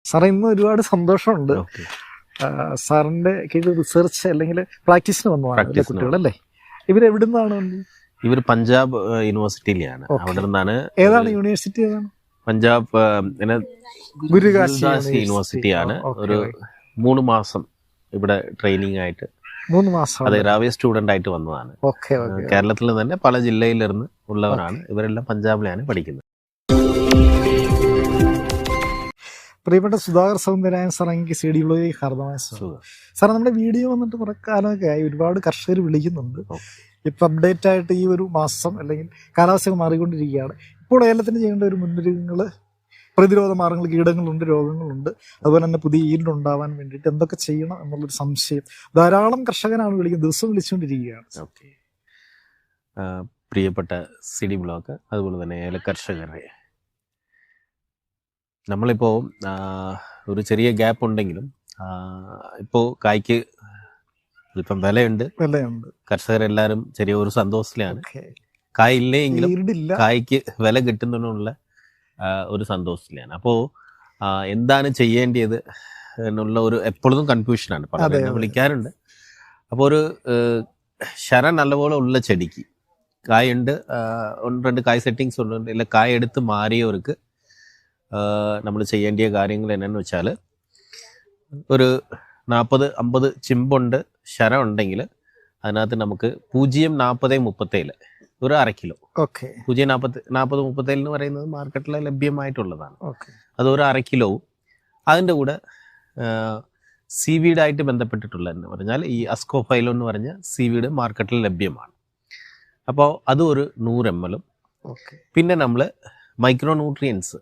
സാറേ ഇന്ന് ഒരുപാട് സന്തോഷമുണ്ട്. സാറിന്റെ കീഴിൽ റിസർച്ച് അല്ലെങ്കിൽ പ്രാക്ടീസിന് വന്നതാണ് കുട്ടികളല്ലേ? ഇവരെവിടുന്നാണ്? ഇവർ പഞ്ചാബ് യൂണിവേഴ്സിറ്റിയിലാണ്. അവിടെ നിന്നാണ്. ഏതാണ് യൂണിവേഴ്സിറ്റി? ഏതാണ്? പഞ്ചാബ് ഗുരുദാസ് യൂണിവേഴ്സിറ്റിയാണ്. ഒരു 3 മാസം ഇവിടെ ട്രെയിനിങ് ആയിട്ട്. 3 മാസം. അതെ, റാവേ സ്റ്റുഡന്റ് ആയിട്ട് വന്നതാണ്. കേരളത്തിൽ തന്നെ പല ജില്ലയിലിരുന്ന് ഉള്ളവരാണ്. ഇവരെല്ലാം പഞ്ചാബിലാണ് പഠിക്കുന്നത്. പ്രിയപ്പെട്ട സുധാകർ സൗന്ദര്യ സാർ, എനിക്ക് CD ഹാർദമായ സാർ. നമ്മുടെ വീഡിയോ വന്നിട്ട് കുറെ കാലമൊക്കെ ആയി, ഒരുപാട് കർഷകർ വിളിക്കുന്നുണ്ട്. ഇപ്പം അപ്ഡേറ്റ് ആയിട്ട് ഈ ഒരു മാസം അല്ലെങ്കിൽ കാലാവസ്ഥ മാറിക്കൊണ്ടിരിക്കുകയാണ്. ഇപ്പോൾ ഏലത്തിന് ചെയ്യേണ്ട ഒരു മുന്നൊരുക്കങ്ങൾ, പ്രതിരോധ മാർഗങ്ങൾ, കീടങ്ങളുണ്ട്, രോഗങ്ങളുണ്ട്, അതുപോലെ തന്നെ പുതിയ ഈൽഡ് ഉണ്ടാവാൻ വേണ്ടിയിട്ട് എന്തൊക്കെ ചെയ്യണം എന്നുള്ളൊരു സംശയം ധാരാളം കർഷകനാണ് വിളിക്കുന്നത്, ദിവസം വിളിച്ചുകൊണ്ടിരിക്കുകയാണ്. പ്രിയപ്പെട്ട CD ബ്ലോഗ്, അതുപോലെ തന്നെ ഏല കർഷകരെ, നമ്മളിപ്പോൾ ഒരു ചെറിയ ഗ്യാപ്പ് ഉണ്ടെങ്കിലും ഇപ്പോൾ കായ്ക്ക് അല്പം വിലയുണ്ട്. കർഷകരെല്ലാവരും ചെറിയൊരു സന്തോഷത്തിലാണ്. കായ് ഇല്ലെങ്കിലും കായ്ക്ക് വില കിട്ടുന്നതിനുള്ള ഒരു സന്തോഷത്തിലാണ്. അപ്പോൾ എന്താണ് ചെയ്യേണ്ടത് എന്നുള്ള ഒരു എപ്പോഴും കൺഫ്യൂഷനാണ്. പലരും വിളിക്കാറുണ്ട്. അപ്പോൾ ഒരു ശര നല്ലപോലെ ഉള്ള ചെടിക്ക് കായുണ്ട്, 1-2 കായ് സെറ്റിങ്സ് ഉണ്ട്, ഇല്ല കായ എടുത്ത് മാറിയവർക്ക് നമ്മൾ ചെയ്യേണ്ട കാര്യങ്ങൾ എന്നാന്ന് വെച്ചാൽ, ഒരു 40-50 ചിമ്പുണ്ട് ശര ഉണ്ടെങ്കിൽ അതിനകത്ത് നമുക്ക് 0.40-37 ഒരു 1/2 കിലോ. 0.40-37 എന്ന് പറയുന്നത് മാർക്കറ്റിൽ ലഭ്യമായിട്ടുള്ളതാണ്. അത് ഒരു 1/2 കിലോവും അതിൻ്റെ കൂടെ സീവീഡായിട്ട് ബന്ധപ്പെട്ടിട്ടുള്ള എന്ന് പറഞ്ഞാൽ ഈ അസ്കോഫൈലോ എന്ന് പറഞ്ഞ സീവീഡ് മാർക്കറ്റിൽ ലഭ്യമാണ്. അപ്പോൾ അത് ഒരു 100 ml. പിന്നെ നമ്മൾ മൈക്രോ ന്യൂട്രിയൻസ്,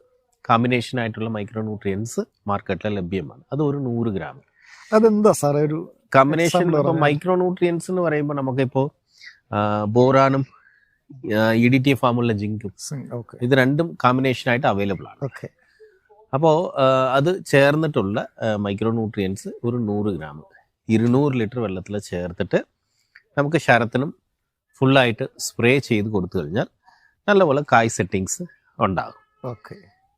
കോമ്പിനേഷൻ ആയിട്ടുള്ള മൈക്രോ ന്യൂട്രിയൻസ് മാർക്കറ്റിൽ ലഭ്യമാണ്. അത് ഒരു 100 ഗ്രാം. അതെന്താ സാറേ ഒരു കോമ്പിനേഷൻ? ഇപ്പോൾ മൈക്രോ ന്യൂട്രിയൻസ് എന്ന് പറയുമ്പോൾ നമുക്കിപ്പോൾ ബോറാനും EDTA ഫാമുള്ള ജിങ്കും, ഇത് രണ്ടും കോമ്പിനേഷൻ ആയിട്ട് അവൈലബിൾ ആണ്. അപ്പോൾ അത് ചേർന്നിട്ടുള്ള മൈക്രോ ന്യൂട്രിയൻസ് ഒരു 100 ഗ്രാം 200 ലിറ്റർ വെള്ളത്തിൽ ചേർത്തിട്ട് നമുക്ക് ശരത്തിനും ഫുള്ളായിട്ട് സ്പ്രേ ചെയ്ത് കൊടുത്തു കഴിഞ്ഞാൽ നല്ലപോലെ കായ് സെറ്റിങ്സ് ഉണ്ടാകും.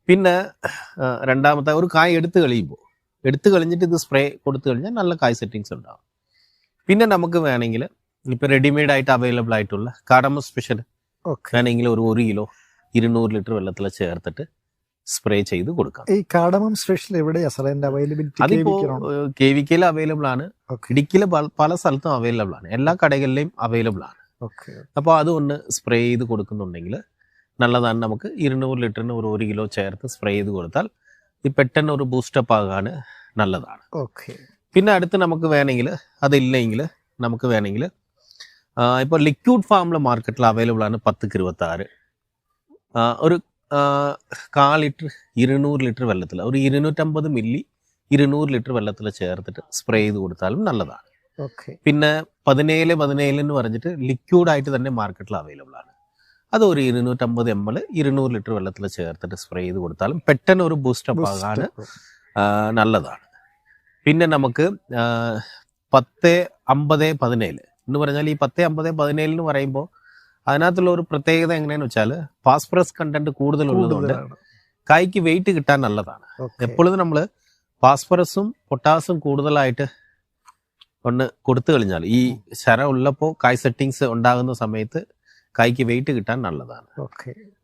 പിന്നെ രണ്ടാമത്തെ, ഒരു കായ് എടുത്തു കഴിഞ്ഞിട്ട് ഇത് സ്പ്രേ കൊടുത്തു കഴിഞ്ഞാൽ നല്ല കായ് സെറ്റിങ്സ് ഉണ്ടാകും. പിന്നെ നമുക്ക് വേണമെങ്കിൽ ഇപ്പോൾ റെഡിമെയ്ഡ് ആയിട്ട് അവൈലബിൾ ആയിട്ടുള്ള കാർഡമം സ്പെഷ്യൽ വേണമെങ്കിൽ ഒരു 1 കിലോ 200 ലിറ്റർ വെള്ളത്തിൽ ചേർത്തിട്ട് സ്പ്രേ ചെയ്ത് കൊടുക്കാം. ഈ കാർഡമം സ്പെഷ്യൽ എവിടെയാ സാറേ അവൈലബിലിറ്റി? അതിപ്പോ KVKയിൽ അവൈലബിൾ ആണ്, ഇടുക്കിയിൽ പല സ്ഥലത്തും അവൈലബിൾ ആണ്, എല്ലാ കടകളിലെയും അവൈലബിൾ ആണ്. അപ്പോൾ അത് ഒന്ന് സ്പ്രേ ചെയ്ത് കൊടുക്കുന്നുണ്ടെങ്കിൽ നല്ലതാണ്. നമുക്ക് 200 ലിറ്ററിന് ഒരു 1 കിലോ ചേർത്ത് സ്പ്രേ ചെയ്ത് കൊടുത്താൽ ഈ പെട്ടെന്ന് ഒരു ബൂസ്റ്റപ്പ് ആകാൻ നല്ലതാണ്. പിന്നെ അടുത്ത് നമുക്ക് വേണമെങ്കിൽ, അതില്ലെങ്കിൽ നമുക്ക് വേണമെങ്കിൽ ഇപ്പോൾ ലിക്വിഡ് ഫാമിൽ മാർക്കറ്റിൽ അവൈലബിൾ ആണ് 10-26 ഒരു 1/4 ലിറ്റർ 200 ലിറ്റർ വെള്ളത്തിൽ, ഒരു 250 മില്ലി 200 ലിറ്റർ വെള്ളത്തിൽ ചേർത്തിട്ട് സ്പ്രേ ചെയ്ത് കൊടുത്താലും നല്ലതാണ്. പിന്നെ 17 എന്ന് പറഞ്ഞിട്ട് ലിക്വിഡായിട്ട് തന്നെ മാർക്കറ്റിൽ അവൈലബിൾ ആണ്. അത് ഒരു 250 ml 200 ലിറ്റർ വെള്ളത്തിൽ ചേർത്തിട്ട് സ്പ്രേ ചെയ്ത് കൊടുത്താലും പെട്ടെന്ന് ഒരു ബൂസ്റ്റപ്പ് ആകാൻ നല്ലതാണ്. പിന്നെ നമുക്ക് 10-50-17 എന്ന് പറഞ്ഞാൽ, ഈ 10-50-17 എന്ന് പറയുമ്പോൾ അതിനകത്തുള്ള ഒരു പ്രത്യേകത എങ്ങനെയാന്ന് വെച്ചാൽ, ഫാസ്ഫറസ് കണ്ടന്റ് കൂടുതലുള്ളതുകൊണ്ട് കായ്ക്ക് വെയിറ്റ് കിട്ടാൻ നല്ലതാണ്. എപ്പോഴും നമ്മൾ ഫാസ്ഫറസും പൊട്ടാസും കൂടുതലായിട്ട് ഒന്ന് കൊടുത്തു കഴിഞ്ഞാൽ, ഈ ശര ഉള്ളപ്പോൾ കായ് സെറ്റിങ്സ് ഉണ്ടാകുന്ന സമയത്ത് കായ്ക്ക് വെയിറ്റ് കിട്ടാൻ നല്ലതാണ്.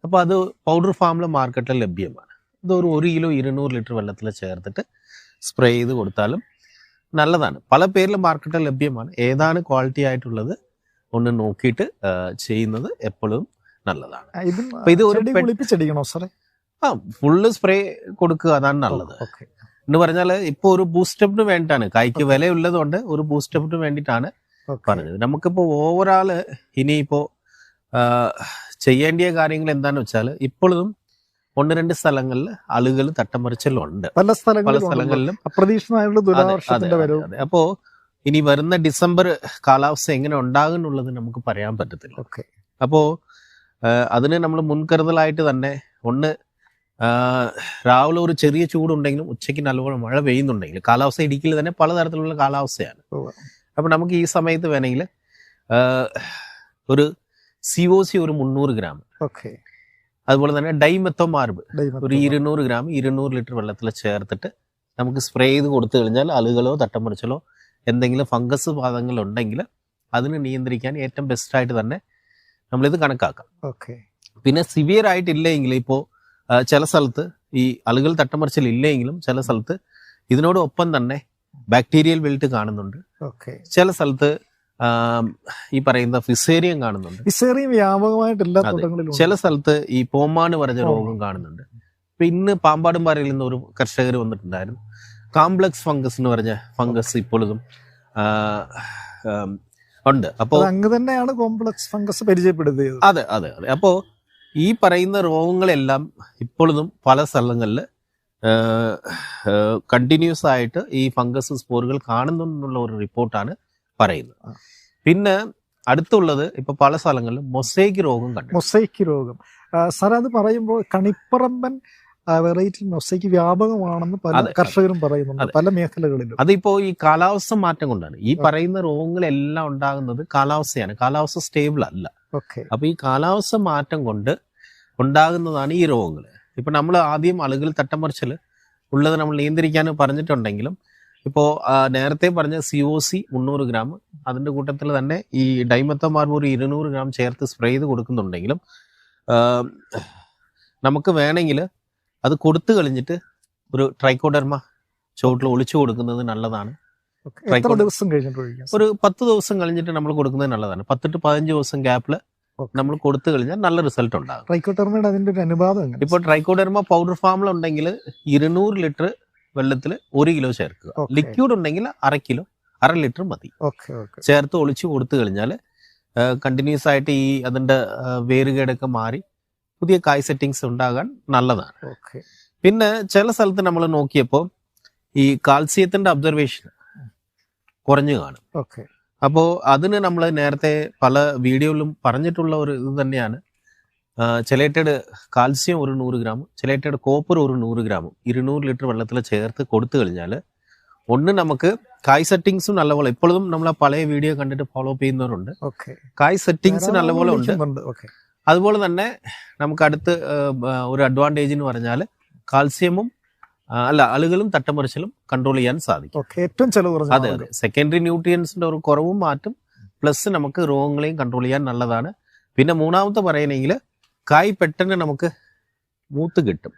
അപ്പോൾ അത് പൗഡർ ഫാമിൽ മാർക്കറ്റിൽ ലഭ്യമാണ്. ഇത് ഒരു 1 കിലോ 200 ലിറ്റർ വെള്ളത്തിൽ ചേർത്തിട്ട് സ്പ്രേ ചെയ്ത് കൊടുത്താലും നല്ലതാണ്. പല പേരിലും മാർക്കറ്റിൽ ലഭ്യമാണ്. ഏതാണ് ക്വാളിറ്റി ആയിട്ടുള്ളത് ഒന്ന് നോക്കിയിട്ട് ചെയ്യുന്നത് എപ്പോഴും നല്ലതാണ്. ഇത് ഒരു ഫുള്ള് സ്പ്രേ കൊടുക്കുക, അതാണ് നല്ലത്. എന്ന് പറഞ്ഞാൽ ഇപ്പോൾ ഒരു ബൂസ്റ്റപ്പിന് വേണ്ടിയിട്ടാണ്, കായ്ക്ക് വിലയുള്ളത് കൊണ്ട് ഒരു ബൂസ്റ്റപ്പിന് വേണ്ടിയിട്ടാണ് പറഞ്ഞത്. നമുക്കിപ്പോൾ ഓവറാള് ഇനിയിപ്പോൾ ചെയ്യേണ്ട കാര്യങ്ങൾ എന്താണെന്ന് വെച്ചാൽ, ഇപ്പോഴും 1-2 സ്ഥലങ്ങളിൽ ആളുകൾ തട്ടമറിച്ചലുണ്ട്, പല സ്ഥലങ്ങളിലും അപ്രതീക്ഷിതമായുള്ള. അപ്പോ ഇനി വരുന്ന ഡിസംബർ കാലാവസ്ഥ എങ്ങനെ ഉണ്ടാകുന്നുള്ളത് നമുക്ക് പറയാൻ പറ്റത്തില്ല. അപ്പോ അതിന് നമ്മൾ മുൻകരുതലായിട്ട് തന്നെ രാവിലെ ഒരു ചെറിയ ചൂടുണ്ടെങ്കിലും ഉച്ചയ്ക്ക് നല്ലപോലെ മഴ പെയ്യുന്നുണ്ടെങ്കിൽ, കാലാവസ്ഥ ഇടുക്കിയിൽ തന്നെ പലതരത്തിലുള്ള കാലാവസ്ഥയാണ്. അപ്പൊ നമുക്ക് ഈ സമയത്ത് വേണമെങ്കിൽ ഒരു COC ഒരു 300 ഗ്രാം, അതുപോലെ തന്നെ ഡൈമെത്തോമാർബ് ഒരു 200 ഗ്രാം 200 ലിറ്റർ വെള്ളത്തിൽ ചേർത്തിട്ട് നമുക്ക് സ്പ്രേ ചെയ്ത് കൊടുത്തു കഴിഞ്ഞാൽ അലുകളോ തട്ടമറിച്ചലോ എന്തെങ്കിലും ഫംഗസ് പാദങ്ങളുണ്ടെങ്കിൽ അതിന് നിയന്ത്രിക്കാൻ ഏറ്റവും ബെസ്റ്റായിട്ട് തന്നെ നമ്മളിത് കണക്കാക്കാം. ഓക്കെ. പിന്നെ സിവിയർ ആയിട്ടില്ലെങ്കിൽ ഇപ്പോൾ ചില സ്ഥലത്ത് ഈ അലുകൾ തട്ടമറിച്ചൽ ഇല്ലെങ്കിലും ചില സ്ഥലത്ത് ഇതിനോടൊപ്പം തന്നെ ബാക്ടീരിയൽ വിൽറ്റ് കാണുന്നുണ്ട്. ചില സ്ഥലത്ത് ഈ പറയുന്ന ഫിസേറിയം കാണുന്നുണ്ട്. ഫിസേറിയം വ്യാപകമായിട്ടില്ല. ചില സ്ഥലത്ത് ഈ പോമാന് പറഞ്ഞ രോഗം കാണുന്നുണ്ട്. ഇപ്പൊ ഇന്ന് പാമ്പാടുംപാറയിൽ നിന്ന് ഒരു കർഷകർ വന്നിട്ടുണ്ടായിരുന്നു. കോംപ്ലക്സ് ഫംഗസ് എന്ന് പറഞ്ഞ ഫംഗസ് ഇപ്പോഴും ഉണ്ട്. അപ്പോൾ അങ്ങ് തന്നെയാണ് കോംപ്ലക്സ് ഫംഗസ് പരിചയപ്പെടുത്തിയത്. അതെ അതെ അതെ. അപ്പോ ഈ പറയുന്ന രോഗങ്ങളെല്ലാം ഇപ്പോഴും പല സ്ഥലങ്ങളിൽ കണ്ടിന്യൂസ് ആയിട്ട് ഈ ഫംഗസ് സ്പോറുകൾ കാണുന്നുള്ള ഒരു റിപ്പോർട്ടാണ് പറയുന്നത്. പിന്നെ അടുത്തുള്ളത് ഇപ്പൊ പല സ്ഥലങ്ങളിലും മൊസൈക്ക് രോഗം കണ്ടു. മൊസൈക്ക് രോഗം സാർ, അത് പറയുമ്പോൾ കണിപ്പറമ്പൻ വെറൈറ്റി മൊസൈക്ക് വ്യാപകമാണെന്ന് പല കർഷകരും പറയുന്നുണ്ട് പല മേഖലകളിലും. അതിപ്പോ ഈ കാലാവസ്ഥ മാറ്റം കൊണ്ടാണ് ഈ പറയുന്ന രോഗങ്ങളെല്ലാം ഉണ്ടാകുന്നത്. കാലാവസ്ഥയാണ്, കാലാവസ്ഥ സ്റ്റേബിൾ അല്ല. അപ്പൊ ഈ കാലാവസ്ഥ മാറ്റം കൊണ്ട് ഉണ്ടാകുന്നതാണ് ഈ രോഗങ്ങൾ. ഇപ്പൊ നമ്മൾ ആദ്യം അലുകൾ തട്ടമറിച്ചൽ ഉള്ളത് നമ്മൾ നിയന്ത്രിക്കാൻ പറഞ്ഞിട്ടുണ്ടെങ്കിലും ഇപ്പോൾ നേരത്തെ പറഞ്ഞ COC 300 ഗ്രാം, അതിന്റെ കൂട്ടത്തിൽ തന്നെ ഈ ഡൈമെത്തോമാർബോർ 200 ഗ്രാം ചേർത്ത് സ്പ്രേ ചെയ്ത് കൊടുക്കുന്നുണ്ടെങ്കിലും നമുക്ക് വേണമെങ്കിൽ അത് കൊടുത്തു കഴിഞ്ഞിട്ട് ഒരു ട്രൈക്കോഡെർമ ചുവട്ടിൽ ഒളിച്ചു കൊടുക്കുന്നത് നല്ലതാണ്. ഒരു 10 ദിവസം കഴിഞ്ഞിട്ട് നമ്മൾ കൊടുക്കുന്നത് നല്ലതാണ്. 10 to 15 ദിവസം ഗ്യാപ്പിൽ നമ്മൾ കൊടുത്തു കഴിഞ്ഞാൽ നല്ല റിസൾട്ട് ഉണ്ടാകും. ട്രൈക്കോഡെർമയുടെ അതിന്റെ ഒരു അനുപാതം ഇപ്പോൾ ട്രൈക്കോഡെർമ പൗഡർ ഫാമിൽ ഉണ്ടെങ്കിൽ 200 ലിറ്റർ വെള്ളത്തിൽ 1 കിലോ ചേർക്കുക. ലിക്വിഡ് ഉണ്ടെങ്കിൽ 1/2 ലിറ്റർ മതി. ചേർത്ത് ഒളിച്ചു കൊടുത്തു കഴിഞ്ഞാൽ കണ്ടിന്യൂസ് ആയിട്ട് ഈ അതിന്റെ വേരുകേടൊക്കെ മാറി പുതിയ കായ് സെറ്റിങ്സ് ഉണ്ടാകാൻ നല്ലതാണ്. പിന്നെ ചില സ്ഥലത്ത് നമ്മൾ നോക്കിയപ്പോൾ ഈ കാൽസ്യത്തിന്റെ അബ്സർവേഷൻ കുറഞ്ഞു കാണും. അപ്പോൾ അതിന് നമ്മൾ നേരത്തെ പല വീഡിയോയിലും പറഞ്ഞിട്ടുള്ള ഒരു ഇത് തന്നെയാണ്. ചെലേറ്റഡ് calcium 100 gram, ചെലേറ്റഡ് copper 100 gram 200 litre വെള്ളത്തിൽ ചേർത്ത് കൊടുത്തു കഴിഞ്ഞാൽ ഒന്ന് നമുക്ക് കായ് സെറ്റിങ്സും നല്ലപോലെ, ഇപ്പോഴും നമ്മൾ ആ പഴയ വീഡിയോ കണ്ടിട്ട് ഫോളോ അപ്പ് ചെയ്യുന്നവരുണ്ട്. കായ് സെറ്റിങ്സ് നല്ലപോലെ ഉണ്ട്. അതുപോലെ തന്നെ നമുക്ക് അടുത്ത് ഒരു അഡ്വാൻറ്റേജ് എന്ന് പറഞ്ഞാൽ കാൽസ്യമും അലുകളും തട്ടമറിച്ചലും കൺട്രോൾ ചെയ്യാൻ സാധിക്കും. ഏറ്റവും ചെലവ്. അതെ അതെ. സെക്കൻഡറി ന്യൂട്രിയൻസിന്റെ ഒരു കുറവും മാറ്റും, പ്ലസ് നമുക്ക് രോഗങ്ങളെയും കൺട്രോൾ ചെയ്യാൻ നല്ലതാണ്. പിന്നെ മൂന്നാമത്തെ പറയണമെങ്കിൽ കായ് പെട്ടെന്ന് നമുക്ക് മൂത്ത് കിട്ടും.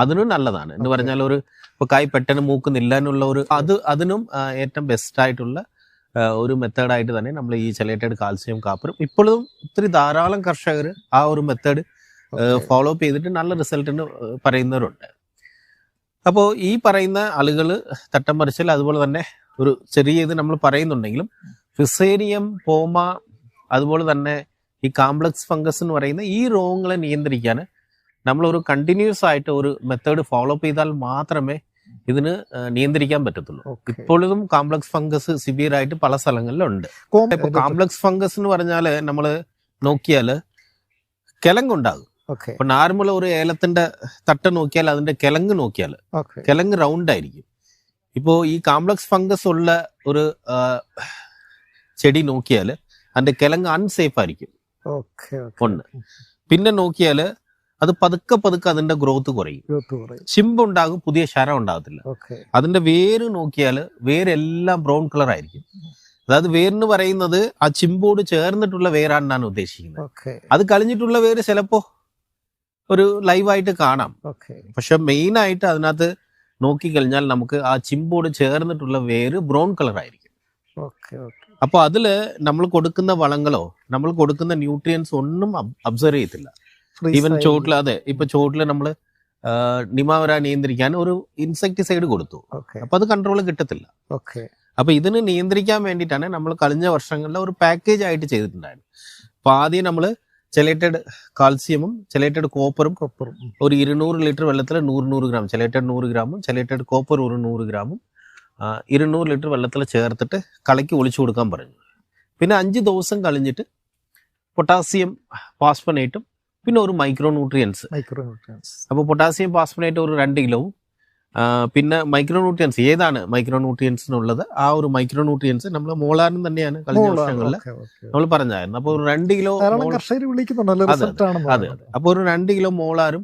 അതിനും നല്ലതാണ് എന്ന് പറഞ്ഞാൽ ഇപ്പൊ കായ് പെട്ടെന്ന് മൂക്കുന്നില്ല എന്നുള്ള അതിനും ഏറ്റവും ബെസ്റ്റ് ആയിട്ടുള്ള ഒരു മെത്തേഡായിട്ട് തന്നെ നമ്മൾ ഈ ചെലേറ്റഡ് കാൽസ്യം കാപ്പറും ഇപ്പോഴും ഒത്തിരി ധാരാളം കർഷകർ ആ ഒരു മെത്തേഡ് ഫോളോ അപ്പ് ചെയ്തിട്ട് നല്ല റിസൾട്ടിന് പറയുന്നവരുണ്ട്. അപ്പോൾ ഈ പറയുന്ന അലുകൾ തട്ടമറിച്ചൽ അതുപോലെ തന്നെ ഒരു ചെറിയ ഇത് നമ്മൾ പറയുന്നുണ്ടെങ്കിലും ഫിസേറിയം, പോമ, അതുപോലെ തന്നെ ഈ കോംപ്ലക്സ് ഫംഗസ് എന്ന് പറയുന്ന ഈ രോഗങ്ങളെ നിയന്ത്രിക്കാൻ നമ്മളൊരു കണ്ടിന്യൂസ് ആയിട്ട് ഒരു മെത്തേഡ് ഫോളോ അപ്പ് ചെയ്താൽ മാത്രമേ ഇതിന് നിയന്ത്രിക്കാൻ പറ്റത്തുള്ളൂ. ഇപ്പോഴും കോംപ്ലക്സ് ഫംഗസ് സിവിയർ ആയിട്ട് പല സ്ഥലങ്ങളിലുണ്ട്. ഇപ്പൊ കോംപ്ലക്സ് ഫംഗസ് എന്ന് പറഞ്ഞാല് നമ്മൾ നോക്കിയാൽ കിഴങ്ങുണ്ടാകും. ഇപ്പൊ നോർമൽ ഒരു ഏലത്തിന്റെ തട്ട് നോക്കിയാൽ അതിന്റെ കിഴങ്ങ് നോക്കിയാൽ കിഴങ്ങ് റൗണ്ട് ആയിരിക്കും. ഇപ്പോ ഈ കോംപ്ലക്സ് ഫംഗസ് ഉള്ള ഒരു ചെടി നോക്കിയാൽ അതിന്റെ കിഴങ്ങ് അൺസേഫ് ആയിരിക്കും. ഒന്ന് പിന്നെ നോക്കിയാൽ അത് പതുക്കെ അതിന്റെ ഗ്രോത്ത് കുറയും, ചിമ്പുണ്ടാകും, പുതിയ ശരം ഉണ്ടാകത്തില്ല. അതിന്റെ വേര് നോക്കിയാൽ വേരെല്ലാം ബ്രൗൺ കളർ ആയിരിക്കും. അതായത് വേരെന്ന് പറയുന്നത് ആ ചിമ്പോട് ചേർന്നിട്ടുള്ള വേരാണെന്നാണ് ഉദ്ദേശിക്കുന്നത്. അത് കളിഞ്ഞിട്ടുള്ള വേര് ചിലപ്പോ ഒരു ലൈവായിട്ട് കാണാം. പക്ഷെ മെയിൻ ആയിട്ട് അതിനകത്ത് നോക്കിക്കഴിഞ്ഞാൽ നമുക്ക് ആ ചിമ്പോട് ചേർന്നിട്ടുള്ള വേര് ബ്രൗൺ കളർ ആയിരിക്കും. അപ്പൊ അതില് നമ്മൾ കൊടുക്കുന്ന വളങ്ങളോ നമ്മൾ കൊടുക്കുന്ന ന്യൂട്രിയൻസ് ഒന്നും അബ്സർവ് ചെയ്യത്തില്ല. ഈവൻ ചോട്ടില്, അതെ, ഇപ്പൊ ചോട്ടില് നമ്മള് നിമാവര നിയന്ത്രിക്കാൻ ഒരു ഇൻസെക്ടിസൈഡ് കൊടുത്തു, അപ്പൊ അത് കൺട്രോൾ കിട്ടത്തില്ല. അപ്പൊ ഇതിന് നിയന്ത്രിക്കാൻ വേണ്ടിയിട്ടാണ് നമ്മൾ കഴിഞ്ഞ വർഷങ്ങളിൽ ഒരു പാക്കേജ് ആയിട്ട് ചെയ്തിട്ടുണ്ടായിരുന്നു. അപ്പൊ ആദ്യം നമ്മള് ചെലേറ്റഡ് കാൽസ്യമും ചെലേറ്റഡ് കോപ്പറും ഒരു 200 ലിറ്റർ വെള്ളത്തിൽ 100 ഗ്രാം, ചെലേറ്റഡ് 100 ഗ്രാമും ചെലേറ്റഡ് കോപ്പർ 100 ഗ്രാമും 200 ലിറ്റർ വെള്ളത്തിൽ ചേർത്തിട്ട് കളയ്ക്ക് ഒളിച്ചു കൊടുക്കാൻ പറഞ്ഞു. പിന്നെ 5 ദിവസം കഴിഞ്ഞിട്ട് പൊട്ടാസ്യം ഫാസ്ഫനേറ്റും പിന്നെ ഒരു മൈക്രോ ന്യൂട്രിയൻസ്. അപ്പോൾ പൊട്ടാസ്യം ഫാസ്ഫനേറ്റ് ഒരു 2 കിലോവും പിന്നെ മൈക്രോ ന്യൂട്രിയൻസ് ഏതാണ് മൈക്രോ ന്യൂട്രിയൻസ് എന്നുള്ളത് ആ ഒരു മൈക്രോ ന്യൂട്രിയൻസ് നമ്മൾ മോളാറിന് തന്നെയാണ് കഴിഞ്ഞ വർഷങ്ങളിൽ നമ്മൾ പറഞ്ഞായിരുന്നു. അപ്പോൾ ഒരു 2 കിലോ, അതെ, അപ്പോൾ ഒരു 2 കിലോ മോളാറും